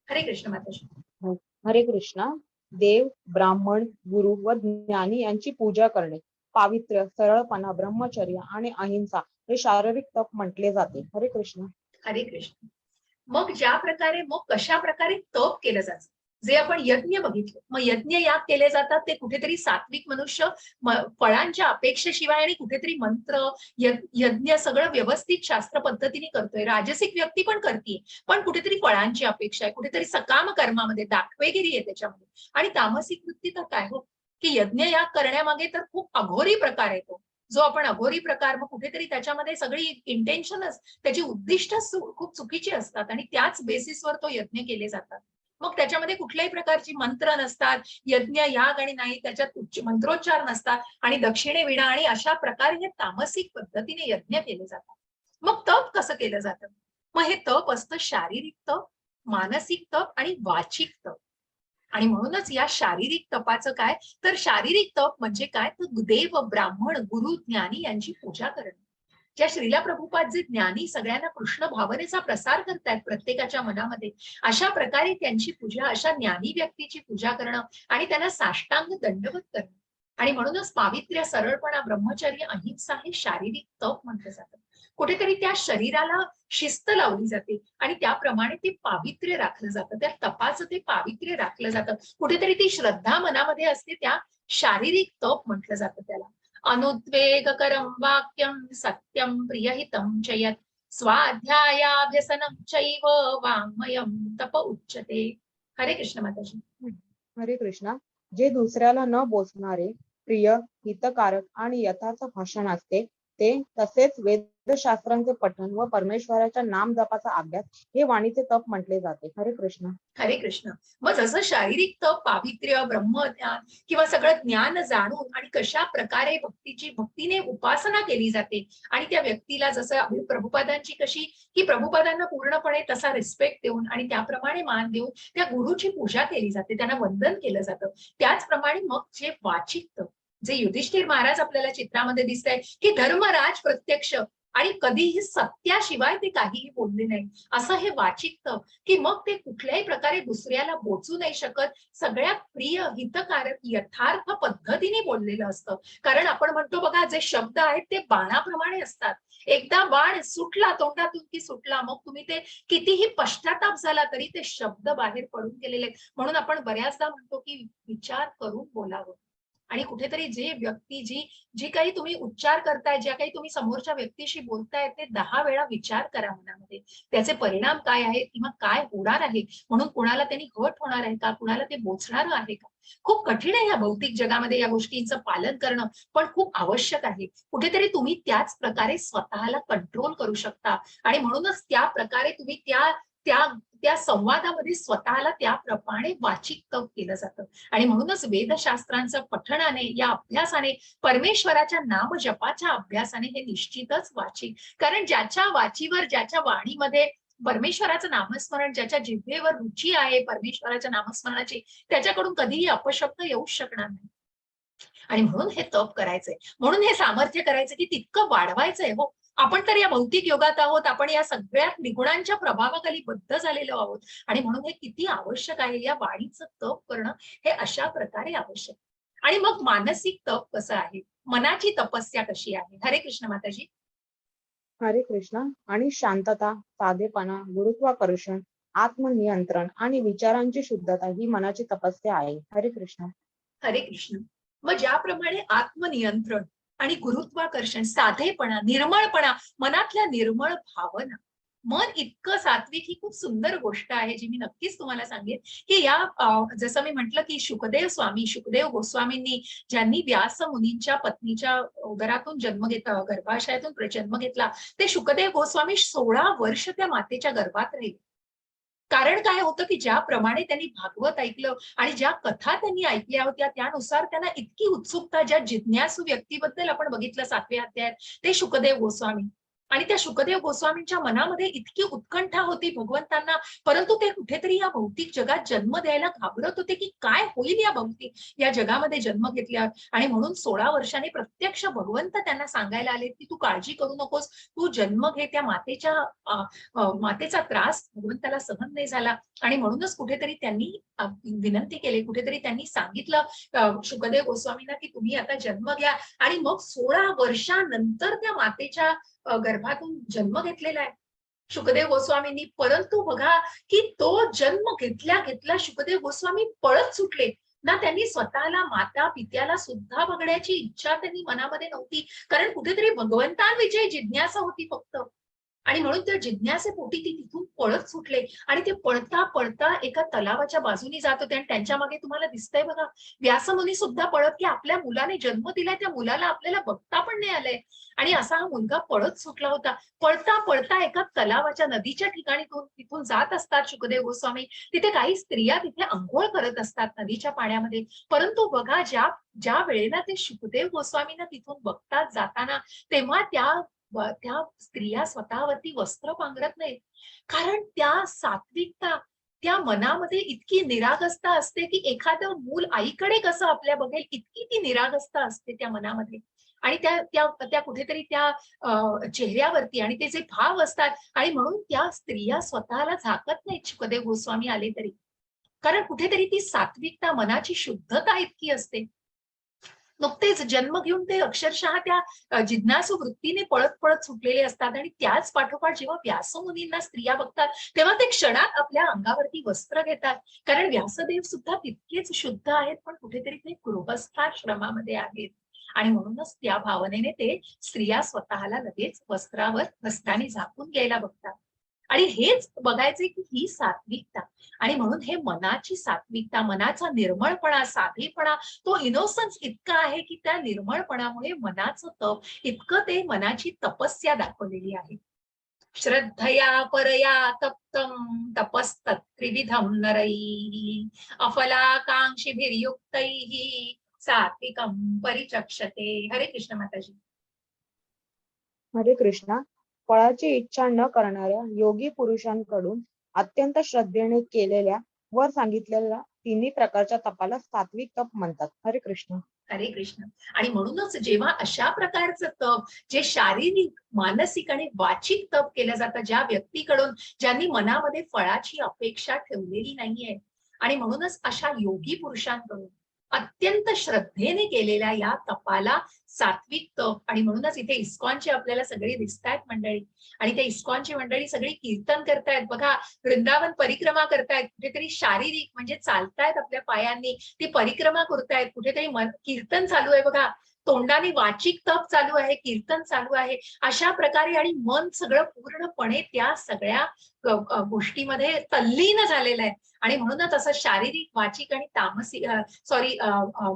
A: हरे कृष्ण माताजी.
B: हरे कृष्णा. देव, ब्राह्मण, गुरु व ज्ञानी यांची पूजा करणे, पावित्र्य, सरळपणा, ब्रह्मचर्य आणि अहिंसा हे शारीरिक तप म्हटले जाते. हरे कृष्ण.
A: हरे कृष्ण. मग कशा प्रकारे तप केलं जातं, जे आपण यज्ञ बघितलं, मग यज्ञ याग केले जातात, ते कुठेतरी सात्विक मनुष्य फळांच्या अपेक्षेशिवाय आणि कुठेतरी मंत्र यज्ञ सगळं व्यवस्थित शास्त्र पद्धतीने करतोय. राजसिक व्यक्ती पण करते, पण कुठेतरी फळांची अपेक्षा आहे, कुठेतरी सकाम कर्मामध्ये दाखवेगिरी आहे त्याच्यामध्ये. आणि तामसिक वृत्ती तर काय हो, की यज्ञ याग करण्यामागे तर खूप अघोरी प्रकार येतो, जो आपण अघोरी प्रकार, मग कुठेतरी त्याच्यामध्ये सगळी इंटेन्शनच, त्याची उद्दिष्टच खूप चुकीची असतात आणि त्याच बेसिसवर तो यज्ञ केले जातात. मग त्याच्यामध्ये कुठल्याही प्रकारची मंत्र नसतात, यज्ञ याग आणि नाही त्याच्यात मंत्रोच्चार नसतात आणि दक्षिणे विणा आणि अशा प्रकारे हे तामसिक पद्धतीने यज्ञ केले जातात. मग तप कसं केलं जातं? मग हे तप असतं शारीरिक तप, मानसिक तप आणि वाचिक तप. आणि म्हणूनच या शारीरिक तपाचं काय, तर शारीरिक तप म्हणजे काय, तर देव, ब्राह्मण, गुरु, ज्ञानी यांची पूजा करणं. ज्या श्रीला प्रभुपाद जे ज्ञानी सगळ्यांना कृष्ण भावनेचा प्रसार करतायत प्रत्येकाच्या मनामध्ये, अशा प्रकारे त्यांची पूजा, अशा ज्ञानी व्यक्तीची पूजा करणं आणि त्यांना साष्टांग दंडवत करणं. आणि म्हणूनच पावित्र्य, सरळपणा, ब्रह्मचर्य, अहिंसा हे शारीरिक तप म्हटलं जातं. कुठेतरी त्या शरीराला शिस्त लावली जाते आणि त्याप्रमाणे ते पावित्र्य राखलं जातं, त्या तपाचं ते पावित्र्य राखलं जातं. कुठेतरी ती श्रद्धा मनामध्ये असते, त्या शारीरिक तप म्हटलं जातं त्याला. अनुद्वेगकरं वाक्यं सत्यं प्रियहितं च यत् स्वाध्यायाभ्यसनं चैव वाङ्मयं तप उच्यते. हरे कृष्ण माताजी.
B: हरे कृष्णा. जे दुसऱ्याला न बोचणारे, प्रिय, हितकारक आणि यथार्थ भाषण असते ते, तसेच वेदशास्त्रांचे पठण व परमेश्वराच्या नाम जपाचा अभ्यास हे वाणीचे तप म्हटले जाते. हरे कृष्ण.
A: हरे कृष्ण. मग जसं शारीरिक तप, पावित्र्य, ब्रह्मज्ञान किंवा सगळं ज्ञान जाणून आणि कशा प्रकारे भक्तीने उपासना केली जाते आणि त्या व्यक्तीला जसं प्रभुपादांची कशी, की प्रभुपादांना पूर्णपणे तसा रिस्पेक्ट देऊन आणि त्याप्रमाणे मान देऊन त्या गुरुची पूजा केली जाते, त्यांना वंदन केलं जातं. त्याचप्रमाणे मग जे वाचिक तप, जे युधिष्ठिर महाराज आपल्याला चित्रामध्ये दिसतंय, की धर्मराज प्रत्यक्ष आणि कधीही सत्याशिवाय ते काहीही बोलले नाही, असं हे वाचिक तप, की मग ते कुठल्याही प्रकारे दुसऱ्याला बोचू नाही शकत, सगळ्यात प्रिय, हितकारक, यथार्थ पद्धतीने बोललेलं असतं. कारण आपण म्हणतो बघा, जे शब्द आहेत ते बाणाप्रमाणे असतात. एकदा बाण सुटला तोंडातून की सुटला, मग तुम्ही ते कितीही पश्चाताप झाला तरी ते शब्द बाहेर पडून गेलेले. म्हणून आपण बऱ्याचदा म्हणतो की विचार करून बोलावं. आणि कुठेतरी जे व्यक्ती जी जी काही तुम्ही उच्चार करताय, ज्या काही तुम्ही समोरच्या व्यक्तीशी बोलताय, ते 10 वेळा विचार करा मनामध्ये. त्याचे परिणाम काय आहेत किंवा काय होणार आहे, म्हणून कुणाला त्यांनी हर्ट होणार आहे का, कुणाला ते बोचणार आहे का. खूप कठीण आहे या भौतिक जगामध्ये या गोष्टींचं पालन करणं, पण खूप आवश्यक आहे. कुठेतरी तुम्ही त्याच प्रकारे स्वतःला कंट्रोल करू शकता आणि म्हणूनच त्या प्रकारे तुम्ही त्या त्या त्या संवादामध्ये स्वतःला त्याप्रमाणे वाचिक तप केलं जातं. आणि म्हणूनच वेदशास्त्रांचं पठणाने, या अभ्यासाने, परमेश्वराच्या नाम जपाच्या अभ्यासाने हे निश्चितच वाचिक. कारण ज्याच्या वाचीवर, ज्याच्या वाणीमध्ये परमेश्वराचं नामस्मरण, ज्याच्या जिभेवर रुची आहे परमेश्वराच्या नामस्मरणाची, त्याच्याकडून कधीही अपशब्द येऊच शकणार नाही. आणि म्हणून हे तप करायचंय, म्हणून हे सामर्थ्य करायचं की तितकं वाढवायचंय. हो, आपण तर या भौतिक युगात आहोत, आपण या सगळ्या निगुणांच्या प्रभावाखाली बद्ध झालेलो आहोत आणि म्हणून हे किती आवश्यक आहे, या वाणीचं तप करणं हे अशा प्रकारे आवश्यक. आणि मग मानसिक तप कसं आहे, मनाची तपस्या कशी आहे. हरे कृष्ण माताजी.
B: हरे कृष्णा. आणि शांतता, साधेपणा, गुरुत्वाकर्षण, आत्मनियंत्रण आणि विचारांची शुद्धता ही मनाची तपस्या आहे. हरे कृष्ण.
A: हरे कृष्ण. मग ज्याप्रमाणे आत्मनियंत्रण आणि गुरुत्वाकर्षण, साधेपणा, निर्मळपणा, मनातल्या निर्मळ भावना, मन इतकं सात्विक, ही खूप सुंदर गोष्ट आहे जी मी नक्कीच तुम्हाला सांगेन, की या जसं मी म्हटलं की शुकदेव गोस्वामींनी, ज्यांनी व्यास मुनींच्या पत्नीच्या उदरातून जन्म घेतला, गर्भाशयातून जन्म घेतला, ते शुकदेव गोस्वामी 16 वर्ष त्या मातेच्या गर्भात राहिले. कारण काय होतं, की ज्याप्रमाणे त्यांनी भागवत ऐकलं आणि ज्या कथा त्यांनी ऐकल्या होत्या, त्यानुसार त्यांना इतकी उत्सुकता, ज्या जिज्ञासू व्यक्तीबद्दल आपण बघितलं 7व्या अध्यायात, ते शुकदेव गोस्वामी. आणि त्या शुकदेव गोस्वामींच्या मनामध्ये इतकी उत्कंठा होती भगवंतांना, परंतु ते कुठेतरी या भौतिक जगात जन्म द्यायला घाबरत होते, की काय होईल या भौतिक या जगामध्ये जन्म घेतल्यावर. आणि म्हणून 16 वर्षांनी प्रत्यक्ष भगवंत त्यांना सांगायला आले, की तू काळजी करू नकोस, तू जन्म घे. त्या मातेचा त्रास भगवंताला सहन नाही झाला आणि म्हणूनच कुठेतरी त्यांनी विनंती केली, कुठेतरी त्यांनी सांगितलं शुकदेव गोस्वामींना, की तुम्ही आता जन्म घ्या. आणि मग 16 वर्षानंतर त्या मातेच्या गर्भातून जन्म घेतलेला आहे शुकदेव गोस्वामींनी. परंतु बघा, की तो जन्म घेतल्या घेतल्या शुकदेव गोस्वामी पळत सुटले ना. त्यांनी स्वतःला, माता पित्याला सुद्धा बघण्याची इच्छा त्यांनी मनामध्ये नव्हती, कारण कुठेतरी भगवंतांविषयी जिज्ञासा होती फक्त. आणि म्हणून त्या जिज्ञासेपोटी ती तिथून पळत सुटले आणि ते पळता पळता एका तलावाच्या बाजूनी जात होते. आणि त्यांच्या मागे तुम्हाला दिसतंय बघा, व्यासमुनी सुद्धा पळत, की आपल्या मुलाने जन्म दिलाय, त्या मुलाला आपल्याला बघता पण नाही आलंय. आणि असा हा मुलगा पळत सुटला होता. पळता पळता एका तलावाच्या नदीच्या ठिकाणी तिथून जात असतात शुकदेव गोस्वामी. तिथे काही स्त्रिया तिथे अंघोळ करत असतात नदीच्या पाण्यामध्ये. परंतु बघा, ज्या ज्या वेळेला ते शुकदेव गोस्वामींना तिथून बघतात जाताना, तेव्हा त्या स्त्रिया स्वतःवरती वस्त्र पांघरत नाहीत. कारण त्या सात्विकता, त्या मनामध्ये इतकी निरागसता असते, की एखादं मूल आईकडे कसं आपल्या बघेल, इतकी ती निरागसता असते त्या मनामध्ये. आणि त्या त्या त्या कुठेतरी त्या चेहऱ्यावरती आणि ते जे भाव असतात, आणि म्हणून त्या स्त्रिया स्वतःला झाकत नाहीत शुकदेव गोस्वामी आले तरी. कारण कुठेतरी ती सात्विकता, मनाची शुद्धता इतकी असते. नुकतेच जन्म घेऊन ते अक्षरशः त्या जिज्ञासू वृत्तीने पळत पळत सुटलेले असतात. आणि त्याच पाठोपाठ जेव्हा व्यासमुनींना स्त्रिया बघतात, तेव्हा ते क्षणात आपल्या अंगावरती वस्त्र घेतात. कारण व्यासदेव सुद्धा तितकेच शुद्ध आहेत, पण कुठेतरी ते गृहस्थाश्रमामध्ये आहेत. आणि म्हणूनच त्या भावनेने ते स्त्रिया स्वतःला लगेच वस्त्रावर हस्ताने झाकून घ्यायला बघतात. आणि हेच बघायचे की ही सात्विकता. आणि म्हणून हे मनाची सात्विकता, मनाचा निर्मळपणा, साधेपणा, तो इनोसन्स इतका आहे, की त्या निर्मळपणामुळे मनाचं तप, इतकं ते मनाची तपस्या दाखवलेली आहे. श्रद्धया परया तप्तम तपस्तत्त्रिविधम नरैः अफलाकांक्षिभिर्युक्तैः सात्विकं परिचक्षते. हरे कृष्ण माताजी.
B: हरे कृष्णा. फळाची इच्छा न करणाऱ्या योगी पुरुषांकडून अत्यंत श्रद्धेने केलेल्या वर सांगितलेल्या तिन्ही प्रकारच्या तपाला सात्विक तप म्हणतात. हरे कृष्ण.
A: हरे कृष्ण. आणि म्हणूनच जेव्हा अशा प्रकारचं तप, जे शारीरिक, मानसिक आणि वाचिक तप केलं जातं, ज्या व्यक्तीकडून, ज्यांनी मनामध्ये फळाची अपेक्षा ठेवलेली नाहीये, आणि म्हणूनच अशा योगी पुरुषांकडून अत्यंत श्रद्धेने केलेल्या या तपाला सात्विक तप. आणि म्हणूनच इथे इस्कॉनची आपल्याला सगळी दिसतायत मंडळी. आणि त्या इस्कॉनची मंडळी सगळी कीर्तन करतायत बघा, वृंदावन परिक्रमा करतायत, कुठेतरी शारीरिक म्हणजे चालतायत आपल्या पायांनी, ती परिक्रमा करतायत, कुठेतरी कीर्तन चालू आहे बघा, तोंडाने वाचिक तप चालू आहे, कीर्तन चालू आहे. अशा प्रकारे आणि मन सगळं पूर्णपणे त्या सगळ्या गोष्टीमध्ये तल्लीन झालेलं आहे. आणि म्हणूनच असं शारीरिक, वाचिक आणि तामसिक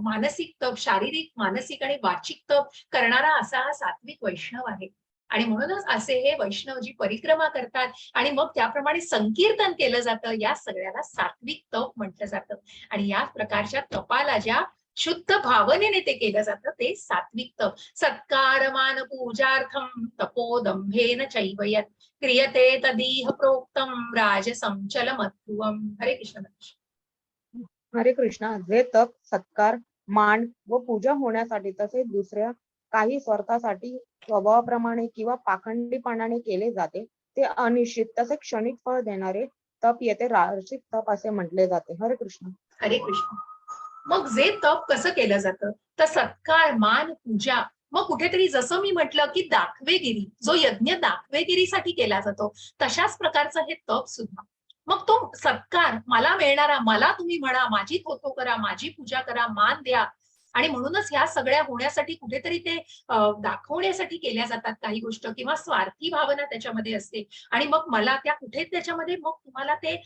A: मानसिक तप, शारीरिक, मानसिक आणि वाचिक तप करणारा असा हा सात्विक वैष्णव आहे. आणि म्हणूनच असे हे वैष्णव जी परिक्रमा करतात आणि मग त्याप्रमाणे संकीर्तन केलं जातं, या सगळ्याला सात्विक तप म्हटलं जातं. आणि या प्रकारच्या तपाला ज्या शुद्ध भावनेने ते केलं जातं, ते सात्विक तप. सत्कारमान पूजार्थम तपोदंभेन चैव यत् क्रियते तदीह प्रोक्तम राजसं चलमध्रुवम्. हरे कृष्ण.
B: हरे कृष्णा. जे तप सत्कार, मान व पूजा होण्यासाठी तसेच दुसऱ्या काही स्वार्थासाठी स्वभावाप्रमाणे किंवा पाखंडीपणाने केले जाते, ते अनिश्चित तसे क्षणिक फळ देणारे तप येथे राजसिक तप असे म्हटले जाते. हरे कृष्ण.
A: हरे कृष्ण. मग जे तप कसं केलं जातं, तर सत्कार, मान, पूजा, मग कुठेतरी जसं मी म्हटलं की दाखवेगिरी, जो यज्ञ दाखवेगिरीसाठी केला जातो, तशाच प्रकारचं हे तप सुद्धा. मग तो सत्कार, मला मिळणारा, मला तुम्ही म्हणा, माझी थोथो करा, माझी पूजा करा, मान द्या. आणि म्हणूनच ह्या सगळ्या होण्यासाठी कुठेतरी ते दाखवण्यासाठी केल्या जातात काही गोष्ट, किंवा स्वार्थी भावना त्याच्यामध्ये असते. आणि मग मला त्या कुठे त्याच्यामध्ये मग तुम्हाला ते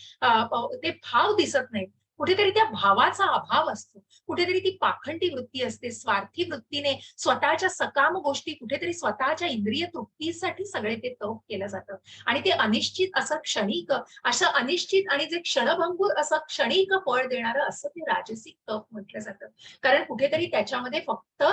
A: भाव दिसत नाहीत. कुठेतरी त्या भावाचा अभाव असतो, कुठेतरी ती पाखंडी वृत्ती असते, स्वार्थी वृत्तीने स्वतःच्या सकाम गोष्टी, कुठेतरी स्वतःच्या इंद्रिय तृप्तीसाठी सगळे ते तप केलं जातं. आणि ते अनिश्चित असं क्षणिक, असं अनिश्चित आणि जे क्षणभंगूर असं क्षणिक फळ देणारं असं ते राजसिक तप म्हटलं जातं. कारण कुठेतरी त्याच्यामध्ये फक्त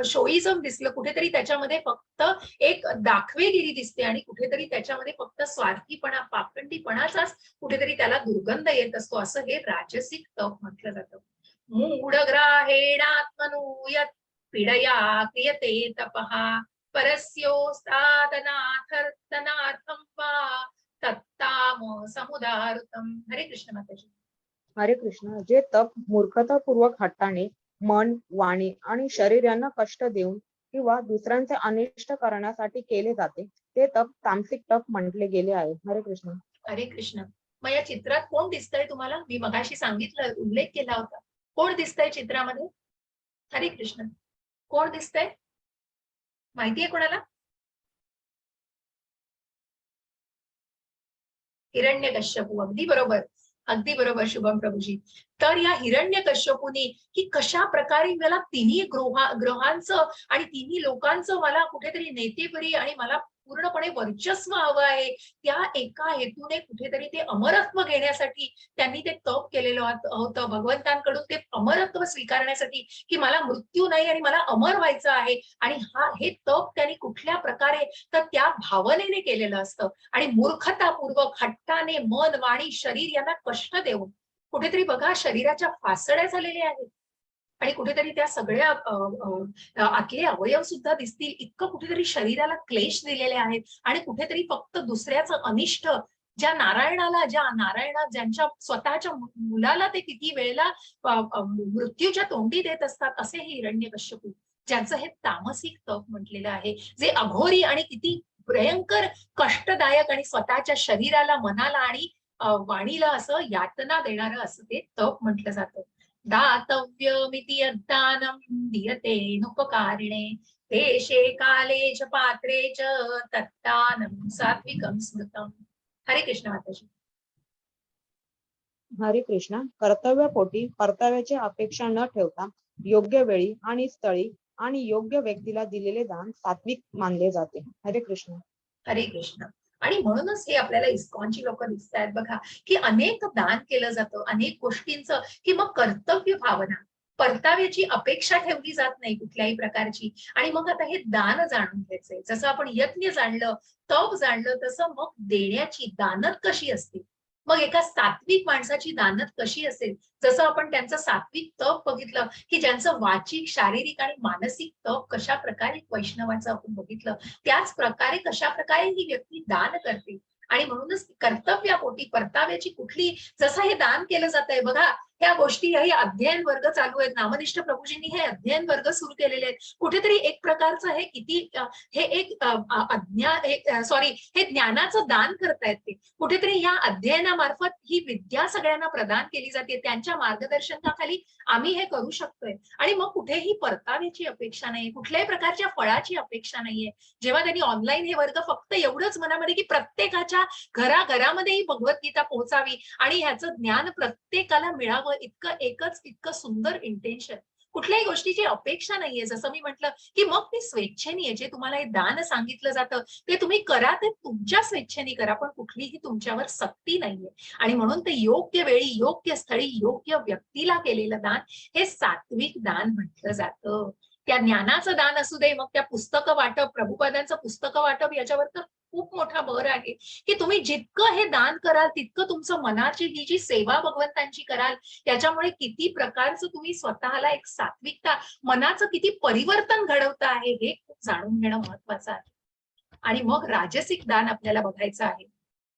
A: शोईझम दिसलं, कुठेतरी त्याच्यामध्ये फक्त एक दाखवेगिरी दिसते, आणि कुठेतरी त्याच्यामध्ये फक्त स्वार्थीपणा, पाखंडीपणाचाच कुठेतरी त्याला दुर्गंध येत असतो, असं हे राजसिक तप म्हटलं जातं. मूढग्राहेणात्मनो यत् पीडया क्रियते तपः परस्योस्तादनाथर्तनार्थं वा तत्ताम समुदाहृतम्. हरे कृष्ण माताजी.
B: हरे कृष्ण. जे तप मूर्खतापूर्वक हट्टाने मन, वाणी आणि शरीर यांना कष्ट देऊन किंवा दुसऱ्यांचे अनिष्ट करण्यासाठी केले जाते, ते तप तामसिक तप म्हटले गेले आहे. हरे कृष्ण.
A: हरे कृष्ण. मग या चित्रात कोण दिसतंय तुम्हाला? मी मगाशी सांगितलं, उल्लेख केला होता. कोण दिसतंय चित्रामध्ये? हरे कृष्ण. कोण दिसतंय? माहितीये कोणाला? हिरण्यकश्यपू, अगदी बरोबर शुभम प्रभूजी. तर या हिरण्यकश्यपूने की कशा प्रकारे मला तिन्ही ग्रहांचं आणि तिन्ही लोकांचं मला कुठेतरी नेतेपरी आणि मला पूर्णपणे वर्चस्व हवं आहे, त्या एका हेतूने कुठेतरी ते अमरत्व घेण्यासाठी त्यांनी ते तप केलेलं होतं भगवंतांकडून, ते अमरत्व स्वीकारण्यासाठी की मला मृत्यू नाही आणि मला अमर व्हायचं आहे. आणि हे तप त्यांनी कुठल्या प्रकारे, तर त्या भावनेने केलेलं असतं आणि मूर्खतापूर्वक हट्टाने मन वाणी शरीर यांना कष्ट देऊन कुठेतरी बघा शरीराच्या फासड्या झालेल्या आहेत आणि कुठेतरी त्या सगळ्या आतले अवयव सुद्धा दिसतील इतकं कुठेतरी शरीराला क्लेश दिलेले आहेत आणि कुठेतरी फक्त दुसऱ्याचं अनिष्ट, ज्यांच्या स्वतःच्या मुलाला ते किती वेळेला मृत्यूच्या तोंडी देत असतात, असे हे हिरण्यकश्यपू, ज्यांचं हे तामसिक तप म्हटलेलं आहे, जे अघोरी आणि किती भयंकर कष्टदायक आणि स्वतःच्या शरीराला, मनाला आणि वाणीला असं यातना देणारं असं ते तप म्हटलं जातं. दातव्यमिति यद्दानं दीयते नुपकारिणे देशे काले च पात्रे च तत्तानं सात्विकं स्मृतम्. हरे कृष्ण माताजी.
B: हरे कृष्ण. कर्तव्यपोटी परताव्याची अपेक्षा न ठेवता योग्य वेळी आणि स्थळी आणि योग्य व्यक्तीला दिलेले दान सात्विक मानले जाते. हरे कृष्ण.
A: हरे कृष्ण. आणि म्हणूनच हे आपल्याला इस्कॉनची लोक दिसत आहेत बघा, की अनेक दान केलं जातं, अनेक गोष्टींचं, की मग कर्तव्य भावना, परताव्याची अपेक्षा ठेवली जात नाही कुठल्याही प्रकारची. आणि मग आता हे दान जाणून घ्यायचंय, जसं आपण यज्ञ जाणलं, तप जाणलं, तसं मग देण्याची दानत कशी असते, मग एका सात्विक माणसाची दानत कशी असेल, जसं आपण त्यांचं सात्विक तप बघितलं, की ज्यांचं वाचिक, शारीरिक आणि मानसिक तप कशा प्रकारे वैष्णवाचं आपण बघितलं, त्याच प्रकारे कशा प्रकारे ही व्यक्ती दान करते. आणि म्हणूनच कर्तव्यापोटी परताव्याची कुठली, जसं हे दान केलं जात आहे बघा, ह्या गोष्टी, हे अध्ययन वर्ग चालू आहेत, नामनिष्ठ प्रभूजींनी हे अध्ययन वर्ग सुरू केलेले आहेत. कुठेतरी एक प्रकारचं हे किती हे एक हे ज्ञानाचं दान करतायत ते. कुठेतरी या अध्ययनामार्फत ही विद्या सगळ्यांना प्रदान केली जाते, त्यांच्या मार्गदर्शनाखाली आम्ही हे करू शकतोय. आणि मग कुठेही परताव्याची अपेक्षा नाहीये, कुठल्याही प्रकारच्या फळाची अपेक्षा नाहीये. जेव्हा त्यांनी ऑनलाईन हे वर्ग फक्त एवढंच मनामध्ये, की प्रत्येकाच्या घराघरामध्ये ही भगवद्गीता पोहोचावी आणि ह्याचं ज्ञान प्रत्येकाला मिळावं, इतकं सुंदर इंटेन्शन, कुठल्याही गोष्टीची अपेक्षा नाहीये. जसं मी म्हटलं, की मग ती स्वेच्छेने आहे, जे तुम्हाला हे दान सांगितलं जातं ते तुम्ही करा, ते तुमच्या स्वेच्छेने करा, पण कुठलीही तुमच्यावर सक्ती नाहीये. आणि म्हणून ते योग्य वेळी, योग्य स्थळी, योग्य व्यक्तीला केलेलं दान हे सात्विक दान म्हटलं जातं. त्या ज्ञानाचं दान असू दे, मग त्या पुस्तकं वाटप, प्रभुपादांचं पुस्तकं वाटप, याच्यावर तर खूप मोठा भर आहे, की तुम्ही जितकं हे दान कराल तितकं तुमचं मनाची ही जी सेवा भगवंतांची कराल, त्याच्यामुळे किती प्रकारचं तुम्ही स्वतःला एक सात्विकता, मनाचं किती परिवर्तन घडवतं आहे, हे खूप जाणून घेणं महत्वाचं आहे. आणि मग राजसिक दान आपल्याला बघायचं आहे.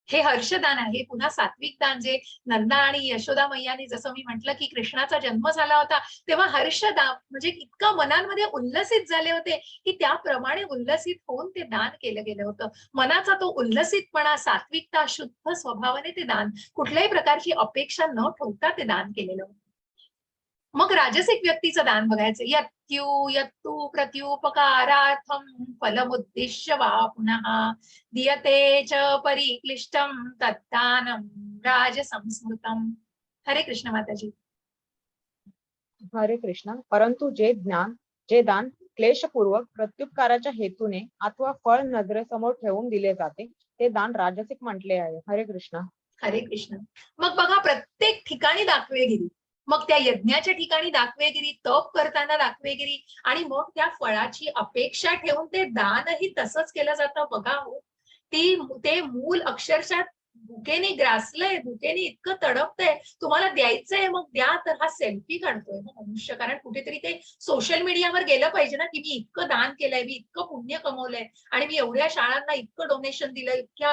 A: हे हर्षदान आहे, पुन्हा सात्विक दान, जे नंदा आणि यशोदा मैयानी, जसं मी म्हटलं, की कृष्णाचा जन्म झाला होता तेव्हा हर्षदान म्हणजे इतकं मनांमध्ये उल्लसित झाले होते, की त्याप्रमाणे उल्लसित होऊन ते दान केलं गेलं होतं. मनाचा तो उल्लसितपणा, सात्विकता, शुद्ध स्वभावाने ते दान, कुठल्याही प्रकारची अपेक्षा न ठेवता ते दान केलेलं होतं. मग राजसिक व्यक्तीचं दान बघायचं. यत्तु प्रत्युपकारार्थम फलमुद्दिश्य वा पुनः दीयते च परिक्लिष्टम तद्दानं राजसंस्मृतम. हरे कृष्ण माताजी.
B: हरे कृष्ण. परंतु जे दान क्लेशपूर्वक प्रत्युपकाराच्या हेतूने अथवा फळ नजरेसमोर ठेवून दिले जाते ते दान राजसिक म्हटले आहे. हरे कृष्ण.
A: हरे कृष्ण. मग बघा, प्रत्येक ठिकाणी दाखवेगिरी, मग त्या यज्ञाच्या ठिकाणी दाखवेगिरी, तप करताना दाखवेगिरी, आणि मग त्या फळाची अपेक्षा ठेवून ते दानही तसंच केलं जातं बघा हो. ते मूल अक्षरशः भुकेने ग्रासलंय, भुकेने इतकं तडपतंय, तुम्हाला द्यायचंय मग द्या, तर हा सेल्फी काढतोय ना मनुष्य. कारण कुठेतरी ते सोशल मीडियावर गेलं पाहिजे ना, की मी इतकं दान केलंय, मी इतकं पुण्य कमवलंय आणि मी एवढ्या शाळांना इतकं डोनेशन दिलंय, इतक्या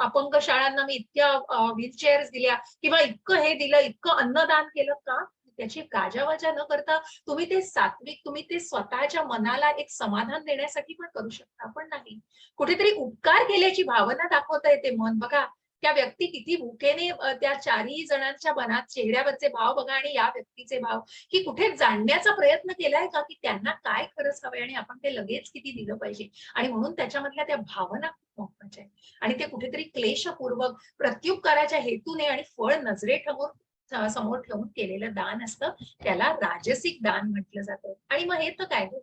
A: अपंग शाळांना मी इतक्या व्हीलचेअर्स दिल्या, किंवा इतकं हे दिलं, इतकं अन्नदान केलं. का? त्याची गाजावाजा न करता तुम्ही ते सात्विक, तुम्ही ते स्वतःच्या मनाला एक समाधान देण्यासाठी पण करू शकता, पण नाही. कुठेतरी उपकार केल्याची भावना दाखवता येते मन बघा. त्या व्यक्ती किती भुकेने त्या चारही जणांच्या मनात चेहऱ्यावरचे भाव बघा आणि या व्यक्तीचे भाव, की कुठे जाणण्याचा प्रयत्न केलाय का, की त्यांना काय खरंच हवंय आणि आपण ते लगेच किती दिलं पाहिजे. आणि म्हणून त्याच्यामधल्या त्या भावना खूप महत्वाच्या आहेत. आणि ते कुठेतरी क्लेशपूर्वक प्रत्युपकाराच्या हेतूने आणि फळ समोर ठेवून केलेलं दान असतं. त्याला राजसिक दान म्हटलं जातं. आणि मग हे तर काय हो,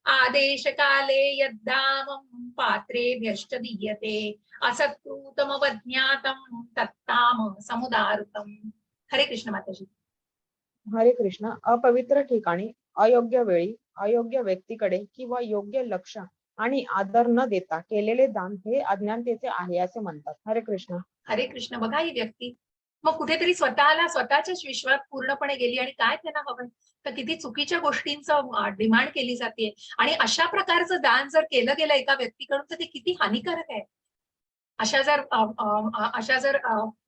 A: आदेश काले यद्दामं पात्रेभ्यश्च दीयते असत्कृतमवज्ञातं तत्ताम समुदारुतम. हरे कृष्ण माताजी.
B: हरे कृष्ण. अपवित्र ठिकाणी, अयोग्य वेळी, अयोग्य व्यक्तीकडे किंवा योग्य लक्ष आणि आदर न देता केलेले दान हे अज्ञानतेचे आहे असे म्हणतात. हरे कृष्ण.
A: हरे कृष्ण. बघा ही व्यक्ती मग कुठेतरी स्वतःला स्वतःच्याच विश्वात पूर्णपणे गेली आणि काय त्यांना हवंय तर किती चुकीच्या गोष्टींचं डिमांड केली जाते. आणि अशा प्रकारचं दान जर केलं गेलं एका व्यक्तीकडून तर ते किती हानिकारक आहे. अशा जर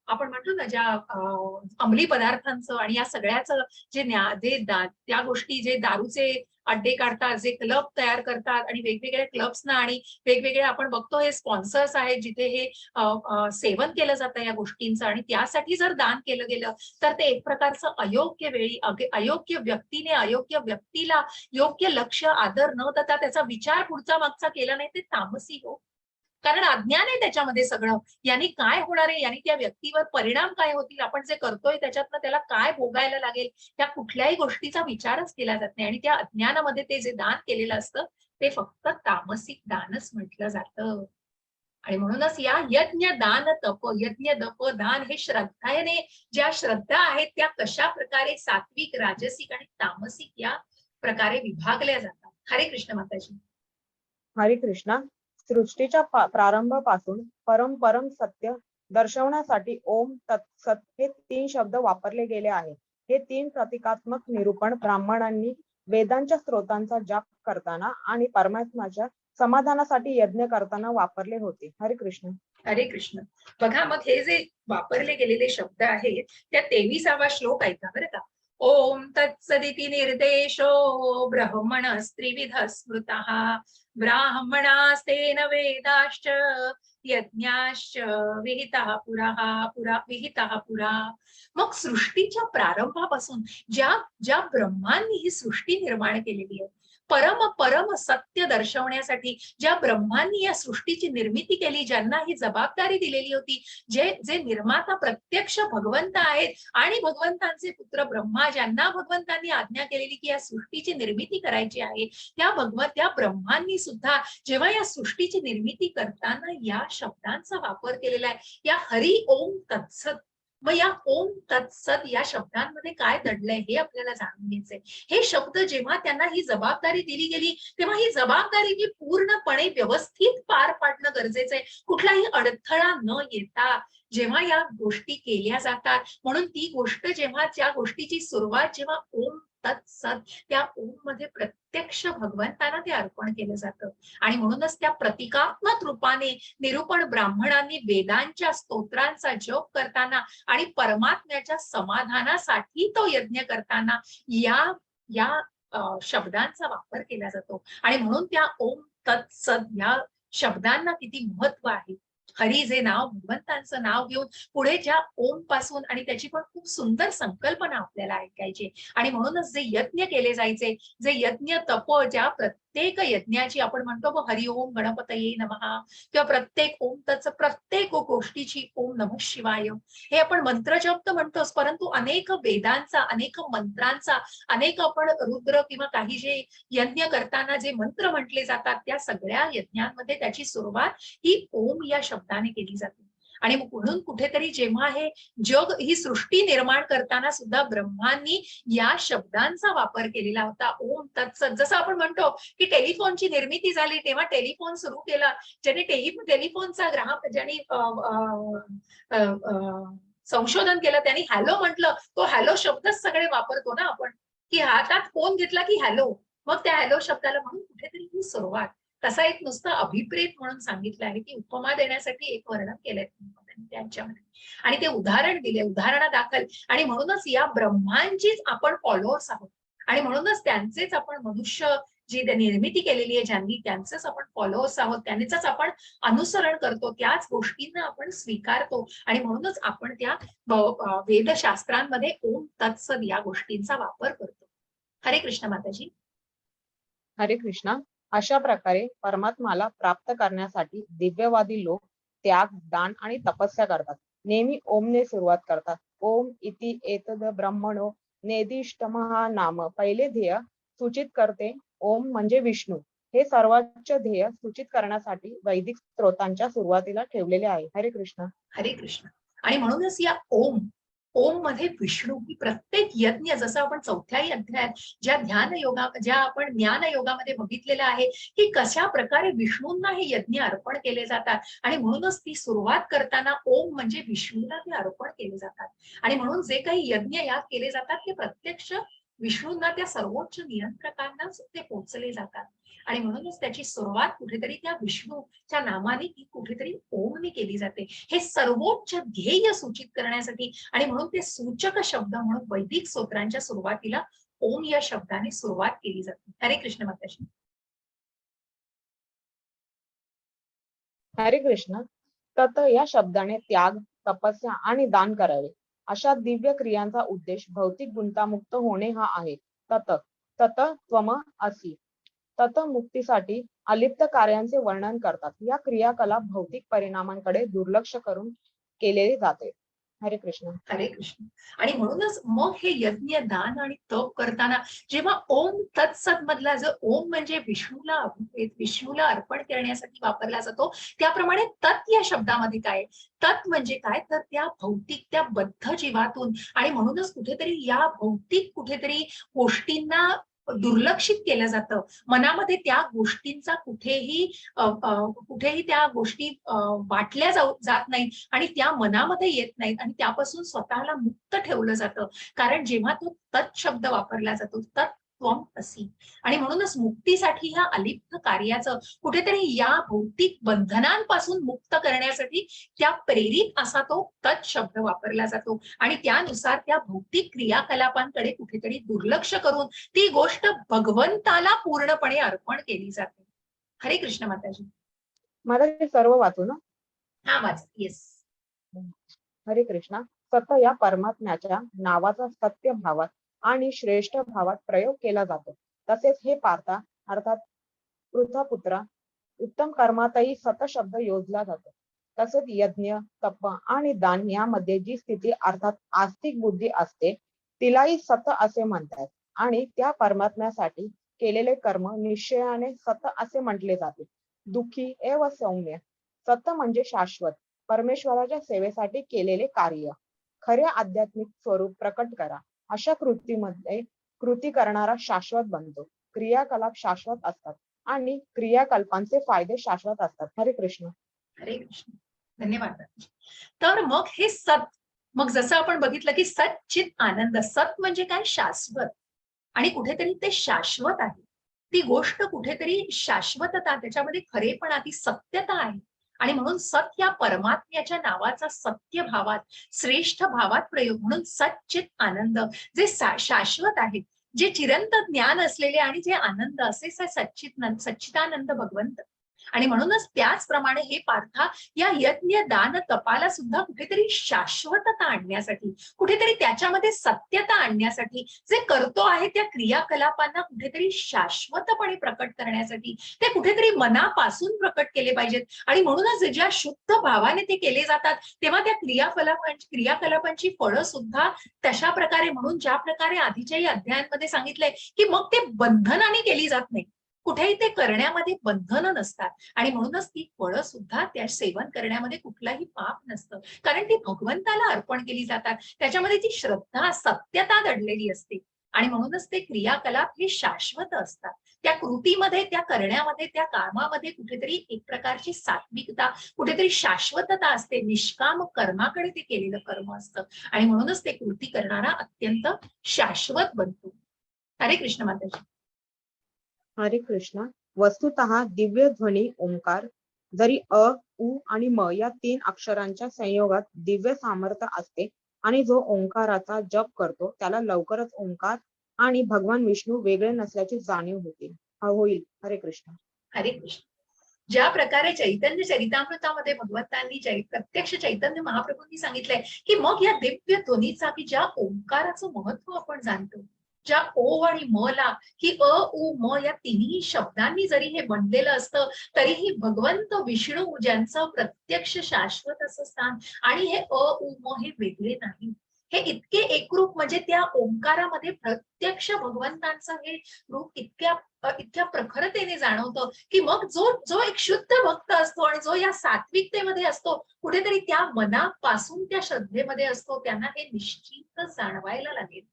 A: आपण म्हणतो ना ज्या अंमली पदार्थांचं आणि या सगळ्याचं त्या गोष्टी जे दारूचे अड्डे काढतात, जे क्लब तयार करतात आणि वेगवेगळ्या क्लब्सना आणि वेगवेगळे आपण बघतो हे स्पॉन्सर्स आहेत जिथे हे सेवन केलं जातं या गोष्टींचं आणि त्यासाठी जर दान केलं गेलं तर ते एक प्रकारचं अयोग्य वेळी अयोग्य व्यक्तीने अयोग्य व्यक्तीला योग्य लक्ष आदर न देता त्याचा विचार पुढचा मागचा केला नाही ते तामसी हो. कारण अज्ञान आहे त्याच्यामध्ये सगळं. यांनी काय होणार आहे, यांनी त्या व्यक्तीवर परिणाम काय होतील, आपण जे करतोय त्याच्यातनं त्याला काय भोगायला लागेल, त्या कुठल्याही गोष्टीचा विचारच केला जात नाही. आणि त्या अज्ञानामध्ये ते जे दान केलेलं असतं ते फक्त तामसिक दानच म्हटलं जातं. आणि म्हणूनच या यज्ञ दान तप यज्ञ दप दान हे श्रद्धेने ज्या श्रद्धा आहेत त्या कशा प्रकारे सात्विक, राजसिक आणि तामसिक या प्रकारे विभागल्या जातात. हरे कृष्ण माताजी.
B: हरे कृष्णा. सृष्टीच्या प्रारंभापासून परम परम सत्य दर्शवण्यासाठी ओम तत्सत हे 3 शब्द वापरले गेले आहेत. हे 3 प्रतिकात्मक निरूपण ब्राह्मणांनी वेदांच्या स्त्रोतांचा जाप करताना आणि परमात्म्याच्या समाधानासाठी यज्ञ करताना वापरले होते. हरे कृष्ण.
A: हरे कृष्ण. बघा मग हे जे वापरले गेलेले शब्द आहेत त्या 23वा श्लोक ऐका बरं का. ओम तत्सदिति निर्देशो ब्रह्मणस्त्रिविध स्मृतः ब्राह्मणास्तेन वेदाश्च यज्ञाश्च विहितः पुरा. मग सृष्टीच्या प्रारंभापासून ज्या ज्या ब्रह्मांनी ही सृष्टी निर्माण केलेली आहे, परम परम सत्य दर्शवण्यासाठी ज्या ब्रह्मांनी या सृष्टीची निर्मिती केली, ज्यांना ही जबाबदारी दिलेली होती, जे निर्माता प्रत्यक्ष भगवंत आहेत आणि भगवंतांचे पुत्र ब्रह्मा, ज्यांना भगवंतांनी आज्ञा केलेली की या सृष्टीची निर्मिती करायची आहे, त्या ब्रह्मांनी सुद्धा जेव्हा या सृष्टीची निर्मिती करताना या शब्दांचा वापर केलेला आहे, या हरी ओम तत्सत. मग या ओम तत्सत या शब्दांमध्ये काय दडलंय हे आपल्याला जाणून घ्यायचंय. हे शब्द जेव्हा त्यांना ही जबाबदारी दिली गेली तेव्हा ही जबाबदारी ही पूर्णपणे व्यवस्थित पार पाडणं गरजेचं आहे, कुठलाही अडथळा न येता जेव्हा या गोष्टी केल्या जातात. म्हणून ती गोष्ट जेव्हा त्या गोष्टीची सुरुवात जेव्हा ओम तत्सत त्या ओम मध्ये प्रत्यक्ष भगवंतांना ते अर्पण केलं जातं. आणि म्हणूनच त्या प्रतिकात्मक रूपाने निरूपण ब्राह्मणांनी वेदांच्या स्तोत्रांचा जप करताना आणि परमात्म्याच्या समाधानासाठी तो यज्ञ करताना या या शब्दांचा वापर केला जातो. आणि म्हणून त्या ओम तत्सत या शब्दांना किती महत्व आहे. हरी जे नाव भगवंतांचं नाव घेऊन पुढे ज्या ओम पासून आणि त्याची पण खूप सुंदर संकल्पना आपल्याला ऐकायची. आणि म्हणूनच जे यज्ञ केले जायचे, जे यज्ञ तप ज्या प्रत्येक यज्ञाची आपण म्हणतो हरिओम गणपतये नमः किंवा प्रत्येक ओम त्याचं प्रत्येक गोष्टीची ओम नमः शिवाय हे आपण मंत्र जप तर म्हणतोच, परंतु अनेक वेदांचा, अनेक मंत्रांचा, अनेक आपण रुद्र किंवा काही जे यज्ञ करताना जे मंत्र म्हटले जातात त्या सगळ्या यज्ञांमध्ये त्याची सुरुवात ही ओम या शब्दाने केली जाते. आणि म्हणून कुठेतरी जेव्हा हे जग ही सृष्टी निर्माण करताना सुद्धा ब्रह्मांनी या शब्दांचा वापर केलेला होता. ओम तत्सत. जसं आपण म्हणतो की टेलिफोनची निर्मिती झाली तेव्हा टेलिफोन सुरू केला, ज्याने टेलिफोनचा ग्राहक ज्यांनी संशोधन केलं त्यांनी हॅलो म्हटलं, तो हॅलो शब्दच सगळे वापरतो ना आपण, की हातात फोन घेतला की हॅलो, मग त्या हॅलो शब्दाला म्हणून कुठेतरी ही सुरुवात. तसा एक नुसतं अभिप्रेत म्हणून सांगितलं आहे की उपमा देण्यासाठी एक वर्णन केलंय त्यांच्यामध्ये आणि ते उदाहरण दिले उदाहरणादाखल. आणि म्हणूनच या ब्रह्मांचीच आपण फॉलोअर्स आहोत आणि म्हणूनच त्यांचेच आपण मनुष्य जी निर्मिती केलेली आहे ज्यांनी, त्यांचंच आपण फॉलोअर्स आहोत, त्यांचंच आपण अनुसरण करतो, त्याच गोष्टींना आपण स्वीकारतो आणि म्हणूनच आपण त्या वेदशास्त्रांमध्ये ओम तत्सद या गोष्टींचा वापर करतो. हरे कृष्ण माताजी.
B: हरे कृष्णा. अशा प्रकारे परमात्माला प्राप्त करण्यासाठी दिव्यवादी लोक त्याग, दान आणि तपस्या करतात. नेहमी ओमने सुरुवात करतात. ओम इति एतद ब्रह्मणो नेदिष्टमः नाम. पहिले ध्येय सूचित करते ओम म्हणजे विष्णू. हे सर्वोच्च ध्येय सूचित करण्यासाठी वैदिक स्त्रोतांच्या सुरुवातीला ठेवलेले आहे. हरे कृष्ण.
A: हरे कृष्ण. आणि म्हणूनच या ओम ओम मध्ये विष्णू ही प्रत्येक यज्ञ, जसं आपण 4थ्याही अध्यायात ज्या आपण ज्ञान योगामध्ये बघितलेलं आहे की कशा प्रकारे विष्णूंना हे यज्ञ अर्पण केले जातात आणि म्हणूनच ती सुरुवात करताना ओम म्हणजे विष्णूला ते अर्पण केले जातात. आणि म्हणून जे काही यज्ञ यात केले जातात ते प्रत्यक्ष विष्णूंना, त्या सर्वोच्च नियंत्रकांनाच ते पोचले जातात. आणि म्हणूनच त्याची सुरुवात कुठेतरी त्या विष्णूच्या नामाने ती कुठेतरी ओमने केली जाते, हे सर्वोच्च ध्येय सूचित करण्यासाठी. आणि म्हणून ते सूचक शब्द म्हणून वैदिक स्तोत्रांच्या सुरुवातीला ओम या शब्दाने सुरुवात केली जाते. हरे कृष्ण माताजी.
B: हरे कृष्ण. तत या शब्दाने त्याग, तपस्या आणि दान करावे अशा दिव्य क्रियांचा उद्देश भौतिक गुंतामुक्त होणे हा आहे. तत तत त्वम असि. तत मुक्तीसाठी अलिप्त कार्यांचे वर्णन करतात. या क्रियाकलाप भौतिक परिणामांकडे दुर्लक्ष करून केले जाते. हरे कृष्ण.
A: हरे कृष्ण. आणि म्हणूनच मग हे यज्ञ, दान आणि तप करताना जेव्हा ओम तत्सत मधला जो ओम म्हणजे विष्णूला अर्पण करण्यासाठी वापरला जातो, त्याप्रमाणे तत् या शब्दामध्ये काय, तत् म्हणजे काय तर त्या भौतिक, त्या बद्ध जीवातून. आणि म्हणूनच कुठेतरी या भौतिक कुठेतरी गोष्टींना दुर्लक्षित केलं जातं. मनामध्ये त्या गोष्टींचा कुठेही त्या गोष्टी वाटल्या जात नाहीत आणि त्या मनामध्ये येत नाहीत आणि त्यापासून स्वतःला मुक्त ठेवलं जातं. कारण जेव्हा तो तत् शब्द वापरला जातो, तत् त्वम असि. आणि म्हणूनच मुक्तीसाठी ह्या अलिप्त कार्याचं कुठेतरी या भौतिक बंधनांपासून मुक्त करण्यासाठी त्या प्रेरित असा तो तत् शब्द वापरला जातो. आणि त्यानुसार त्या भौतिक क्रियाकलापांकडे कुठेतरी दुर्लक्ष करून ती गोष्ट भगवंताला पूर्णपणे अर्पण केली जाते. हरे कृष्ण माताजी.
B: मला हे सर्व वाचू ना.
A: हा वाच. येस.
B: हरे कृष्णा. सत या परमात्म्याच्या नावाचा सत्य भावात आणि श्रेष्ठ भावात प्रयोग केला जातो. तसेच हे पार्था अर्थात पृथपुत्रा उत्तम कर्मातही सत शब्द योजला जातो. तसेच यज्ञ, तप आणि दान यामध्ये जी स्थिती अर्थात आस्तिक बुद्धी असते तिलाही सत असे म्हणतात. आणि त्या परमात्म्यासाठी केलेले कर्म निश्चयाने सत असे म्हटले जाते. दुःखी एव सौम्य. सत म्हणजे शाश्वत, परमेश्वराच्या सेवेसाठी केलेले कार्य. खरे आध्यात्मिक स्वरूप प्रकट करा. अशा कृतीमध्ये कृती करणारा शाश्वत बनतो. क्रियाकलाप शाश्वत असतात आणि क्रियाकल्पांचे फायदे शाश्वत असतात. हरे कृष्ण.
A: हरे कृष्ण. धन्यवाद. तर मग हे सत, मग जसं आपण बघितलं की सच्चित आनंद, सत म्हणजे काय, शाश्वत. आणि कुठेतरी ते शाश्वत आहे, ती गोष्ट कुठेतरी शाश्वतता, त्याच्यामध्ये खरेपणा, ती सत्यता आहे. आणि म्हणून सत या परमात्म्याच्या नावाचा सत्य भावात, श्रेष्ठ भावात प्रयोग म्हणून सच्चित आनंद, जे शाश्वत आहे, जे चिरंतन ज्ञान असलेले आणि जे आनंद असे सच्चिदानंद भगवंत. आणि म्हणूनच त्याचप्रमाणे हे पार्था या यज्ञ, दान, तपाला सुद्धा कुठेतरी शाश्वतता आणण्यासाठी, कुठेतरी त्याच्यामध्ये सत्यता आणण्यासाठी, जे करतो आहे त्या क्रियाकलापांना कुठेतरी शाश्वतपणे प्रकट करण्यासाठी ते कुठेतरी मनापासून प्रकट केले पाहिजेत. आणि म्हणूनच ज्या शुद्ध भावाने ते केले जातात तेव्हा त्या क्रियाकलापांची फळं सुद्धा तशा प्रकारे, म्हणून ज्या प्रकारे आधीच्याही अध्यायांमध्ये सांगितलंय की मग ते बंधनाने केली जात नाही, कुठेही ते करण्यामध्ये बंधनं नसतात. आणि म्हणूनच ती फळं सुद्धा त्या सेवन करण्यामध्ये कुठलाही पाप नसतं, कारण ती भगवंताला अर्पण केली जातात. त्याच्यामध्ये ती श्रद्धा, सत्यता दडलेली असते. आणि म्हणूनच ते क्रियाकलाप हे शाश्वत असतात. त्या कृतीमध्ये, त्या करण्यामध्ये, त्या कामामध्ये कुठेतरी एक प्रकारची सात्विकता, कुठेतरी शाश्वतता असते. निष्काम कर्माकडे ते केलेलं कर्म असतं आणि म्हणूनच ते कृती करणारा अत्यंत शाश्वत बनतो. हरे कृष्ण माताजी.
B: हरे कृष्ण. वस्तुतः दिव्य ध्वनी ओंकार जरी अ, उ आणि म या 3 अक्षरांच्या संयोगात दिव्य सामर्थ्य असते आणि जो ओंकाराचा जप करतो त्याला लवकरच ओंकार आणि भगवान विष्णू वेगळे नसल्याची जाणीव होते. होईल. हरे कृष्ण.
A: हरे कृष्ण. ज्या प्रकारे चैतन्य चरितामृतामध्ये भगवंतांनी प्रत्यक्ष चैतन्य महाप्रभूंनी सांगितलंय की मग या दिव्य ध्वनीचा की ज्या ओंकाराचं महत्व आपण जाणतो, ज्या ओ आणि म ला की अ उ म या तिन्ही शब्दांनी जरी हे बनलेलं असतं तरीही भगवंत विष्णू ज्यांचं प्रत्यक्ष शाश्वत असं स्थान आणि हे अ उ म हे वेगळे नाही, हे इतके एकरूप म्हणजे त्या ओंकारामध्ये प्रत्यक्ष भगवंतांचं हे रूप इतक्या प्रखरतेने जाणवतं की मग जो जो एक शुद्ध भक्त असतो आणि जो या सात्विकतेमध्ये असतो, कुठेतरी त्या मनापासून त्या श्रद्धेमध्ये असतो, त्यांना हे निश्चितच जाणवायला लागेल.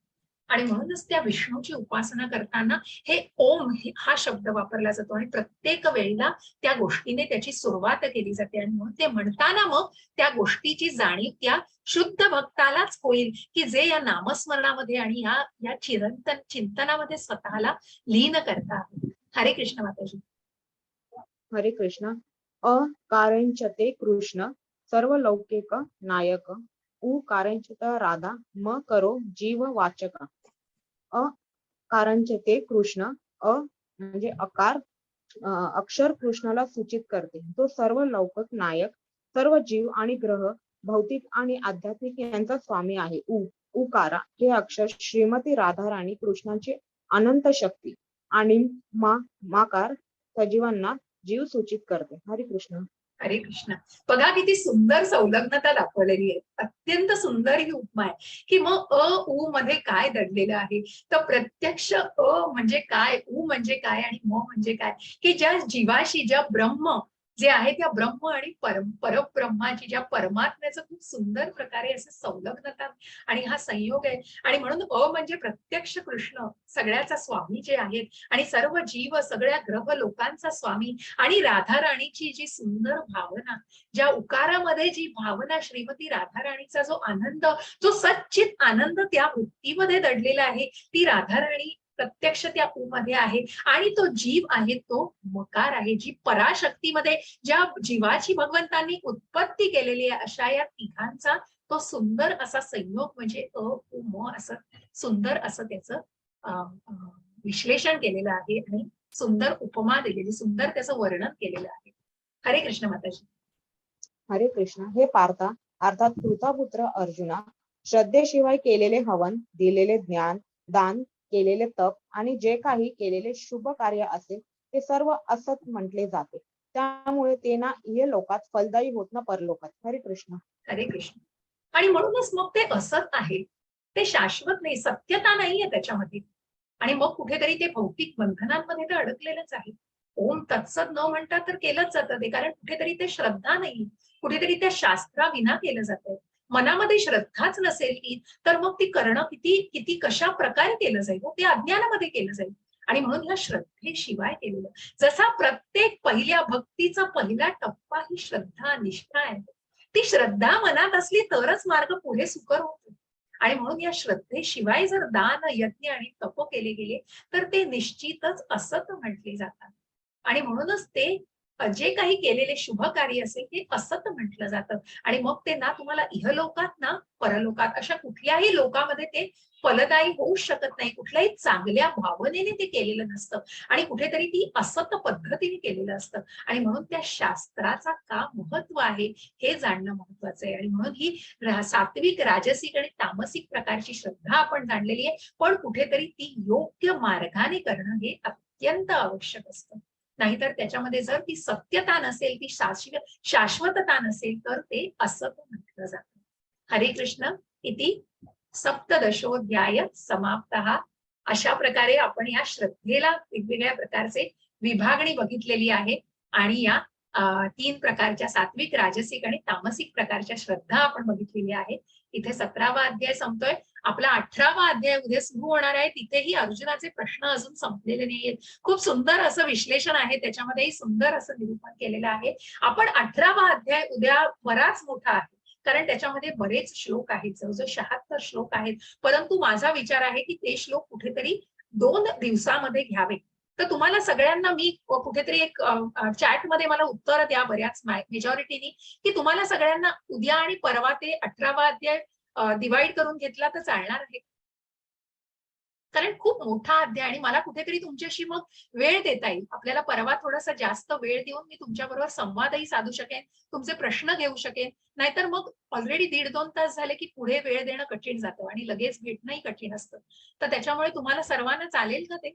A: आणि म्हणूनच त्या विष्णूची उपासना करताना हे ओम हा शब्द वापरला जातो आणि प्रत्येक वेळेला त्या गोष्टीने त्याची सुरुवात केली जाते आणि म्हणून ते म्हणताना मग त्या गोष्टीची जाणीव त्या शुद्ध भक्तालाच होईल की जे या नामस्मरणामध्ये आणि या चिंतनामध्ये स्वतःला लीन करतात. हरे कृष्ण माताजी.
B: हरे कृष्ण. अकारणचते कृष्ण सर्व लौकिक नायक, उ कारणचित राधा म करो जीव वाचक. अकारणचते कृष्ण, म्हणजे अकार अक्षर कृष्णाला सूचित करते. तो सर्व लौकिक नायक, सर्व जीव आणि ग्रह, भौतिक आणि आध्यात्मिक यांचा स्वामी आहे. उकारा हे अक्षर श्रीमती राधाराणी कृष्णाची अनंत शक्ती आणि माकार सजीवांना जीव सूचित करते. हरे कृष्ण.
A: हरे कृष्ण. बघा किती सुंदर संलग्नता दाखवलेली आहे. अत्यंत सुंदर ही उपमा आहे की मग अ उ मध्ये काय दडलेलं आहे, तर प्रत्यक्ष म्हणजे काय, उ म्हणजे काय आणि म म्हणजे काय, की ज्या जीवाशी ज्या ब्रह्म जे आहे त्या ब्रह्म आणि परब्रह्माची ज्या परमात्म्याचं खूप सुंदर प्रकारे असं संलग्नता आणि हा संयोग आहे. आणि म्हणून म्हणजे प्रत्यक्ष कृष्ण सगळ्याचा स्वामी जे आहेत आणि सर्व जीव सगळ्या ग्रह लोकांचा स्वामी आणि राधा राणीची जी सुंदर भावना, ज्या उकारामध्ये जी भावना श्रीमती राधा राणीचा जो आनंद, जो सच्चित आनंद त्या वृत्तीमध्ये दडलेला आहे, ती राधा राणी प्रत्यक्ष त्या उ मध्ये आहे आणि तो जीव आहे तो मकार आहे. जी पराशक्तीमध्ये ज्या जीवाची भगवंतांनी उत्पत्ती केलेली आहे अशा या तिघांचा तो सुंदर असा संयोग म्हणजे अ उ म असं सुंदर असं त्याचं विश्लेषण केलेलं आहे आणि सुंदर उपमा दिलेली, सुंदर त्याचं वर्णन केलेलं आहे. हरे कृष्ण माताजी.
B: हरे कृष्ण. हे पार्था अर्थात कृतापुत्र अर्जुना, श्रद्धेशिवाय केलेले हवन, दिलेले ज्ञान, दान, केलेले तप आणि जे काही केलेले शुभ कार्य असेल ते सर्व असत म्हटले जाते. त्यामुळे ते ना इह लोकात फलदायी होत ना परलोकात. हरे कृष्ण.
A: हरे कृष्ण. आणि म्हणूनच मग ते असत आहे, ते शाश्वत नाही, सत्यता नाहीये त्याच्यामध्ये. आणि मग कुठेतरी ते भौतिक बंधनांमध्ये तर अडकलेलंच आहे. ओम तत्सत न म्हणता तर केलंच जातं ते, कारण कुठेतरी ते श्रद्धा नाही, कुठेतरी त्या शास्त्राविना केलं जातंय. मनामध्ये श्रद्धाच नसेल की तर मग ती करणं किती किती कशा प्रकारे केलं जाईल, ते अज्ञानामध्ये केलं जाईल. आणि म्हणून या श्रद्धेशिवाय केलेलं, जसा प्रत्येक पहिल्या भक्तीचा पहिला टप्पा ही श्रद्धा निष्ठा आहे. ती श्रद्धा मनात असली तरच मार्ग पुढे सुकर होतो. आणि म्हणून या श्रद्धेशिवाय जर दान, यज्ञ आणि तप केले गेले तर ते निश्चितच असत म्हटले जातात. आणि म्हणूनच ते जे काही केलेले शुभ कार्य असेल ते असत म्हटलं जातं. आणि मग ते ना तुम्हाला इहलोकात ना परलोकात अशा कुठल्याही लोकामध्ये ते फलदायी होऊ शकत नाही. कुठल्याही चांगल्या भावनेने ते केलेलं नसतं आणि कुठेतरी ती असत पद्धतीने केलेलं असतं. आणि म्हणून त्या शास्त्राचा का महत्व आहे हे जाणणं महत्वाचं आहे. आणि म्हणून ही सात्विक, राजसिक आणि तामसिक प्रकारची श्रद्धा आपण जाणलेली आहे, पण कुठेतरी ती योग्य मार्गाने करणं हे अत्यंत आवश्यक असतं. नाहीतर त्याच्यामध्ये जर ती सत्यता नसेल, ती शाश्वतता नसेल तर ते असत म्हटलं जातं. हरे कृष्ण. इति सप्तदशोध्याय समाप्तः. अशा प्रकारे आपण या श्रद्धेला वेगवेगळ्या प्रकारचे विभागणी बघितलेली आहे आणि या 3 प्रकारच्या सात्विक, राजसिक आणि तामसिक प्रकारच्या श्रद्धा आपण बघितलेली आहे. इथे 17वा अध्याय संपतोय. आपला 18वा अध्याय उद्या सुरू होणार आहे. तिथेही अर्जुनाचे प्रश्न अजून संपलेले नाहीयेत. खूप सुंदर असं विश्लेषण आहे, त्याच्यामध्येही सुंदर असं निरूपण केलेलं आहे. आपण 18वा अध्याय उद्या बराच मोठा आहे, कारण त्याच्यामध्ये बरेच श्लोक आहेत, जवळजवळ 76 श्लोक आहेत. परंतु माझा विचार आहे की ते श्लोक कुठेतरी 2 दिवसामध्ये घ्यावे. तर तुम्हाला सगळ्यांना मी कुठेतरी एक चॅटमध्ये मला उत्तर द्या बऱ्याच मेजॉरिटीनी, की तुम्हाला सगळ्यांना उद्या आणि परवा ते 18वा अध्याय डिवाइड करून घेतला तर चालणार आहे. कारण खूप मोठा अध्याय आणि मला कुठेतरी तुमच्याशी मग वेळ देता येईल. आपल्याला परवा थोडासा जास्त वेळ देऊन मी तुमच्याबरोबर संवादही साधू शकेन, तुमचे प्रश्न घेऊ शकेन. नाहीतर मग ऑलरेडी 1.5-2 तास झाले की पुढे वेळ देणं कठीण जातं आणि लगेच भेटणंही कठीण असतं. तर त्याच्यामुळे तुम्हाला सर्वांना चालेल का ते?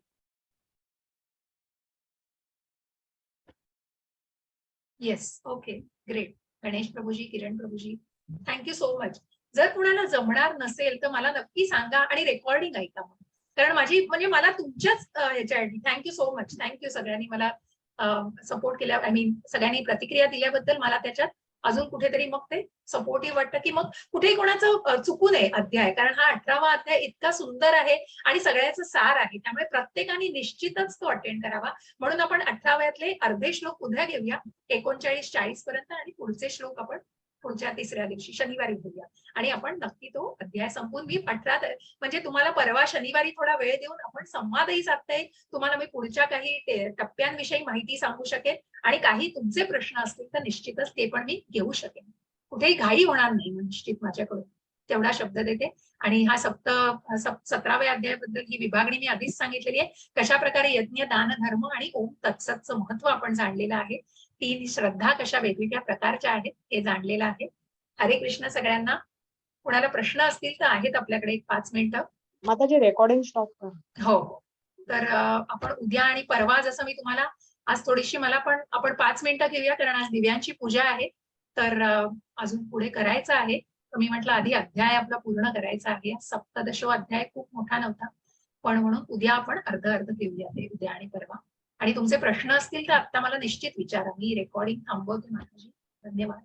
A: Yes. Okay. Great. Ganesh Prabhuji, Kiran Prabhuji, thank so much. जर कुणाला जमणार नसेल तर मला नक्की सांगा आणि रेकॉर्डिंग ऐका मग. कारण माझी म्हणजे मला तुमच्याच ह्याच्यासाठी थँक सो मच. थँक सगळ्यांनी मला सपोर्ट केल्या, आय मीन सगळ्यांनी प्रतिक्रिया दिल्याबद्दल मला त्याच्यात अजून कुठेतरी मग ते सपोर्टिव्ह वाटतं, की मग कुठेही कोणाचं चुकू नये अध्याय. कारण हा 18वा अध्याय इतका सुंदर आहे आणि सगळ्याचं सार आहे. त्यामुळे प्रत्येकाने निश्चितच तो अटेंड करावा. म्हणून आपण 18व्यातले अर्धे श्लोक उद्या घेऊया, 39-40 पर्यंत, आणि पुढचे श्लोक आपण पुढच्या तिसऱ्या दिवशी शनिवारी घेऊया. आणि आपण नक्की तो अध्याय संपवून मी 18 म्हणजे तुम्हाला परवा शनिवारी थोडा वेळ देऊन आपण संवादही साधता येईल. तुम्हाला मी पुढच्या काही टप्प्यांविषयी माहिती सांगू शकेन आणि काही तुमचे प्रश्न असतील तर निश्चितच ते पण मी घेऊ शकेन. कुठेही घाई होणार नाही निश्चित माझ्याकडून, तेवढा शब्द देते. आणि हा 17व्या अध्यायाबद्दल ही विभागणी मी आधीच सांगितलेली आहे. कशा प्रकारे यज्ञ, दान, धर्म आणि ओम तत्सतचं महत्व आपण जाणलेलं आहे. 3 श्रद्धा कशा वेगवेगळ्या प्रकारच्या आहेत हे जाणलेलं आहे. हरे कृष्ण सगळ्यांना. कुणाला प्रश्न असतील तर आहेत आपल्याकडे एक 5 मिनिटं.
B: माताजी रेकॉर्डिंग स्टॉप कर.
A: हो. तर आपण उद्या आणि परवा जसं मी तुम्हाला आज थोडीशी मला पण आपण 5 मिनिटं घेऊया कारण आज दिव्यांची पूजा आहे. तर अजून पुढे करायचं आहे. तर मी म्हटलं आधी अध्याय आपला पूर्ण करायचा आहे. 17 अध्याय खूप मोठा नव्हता. पण म्हणून उद्या आपण अर्ध घेऊया ते उद्या आणि परवा. आणि तुमचे प्रश्न असतील तर आता मला निश्चित विचारा. मी रेकॉर्डिंग थांबवते माझी. धन्यवाद.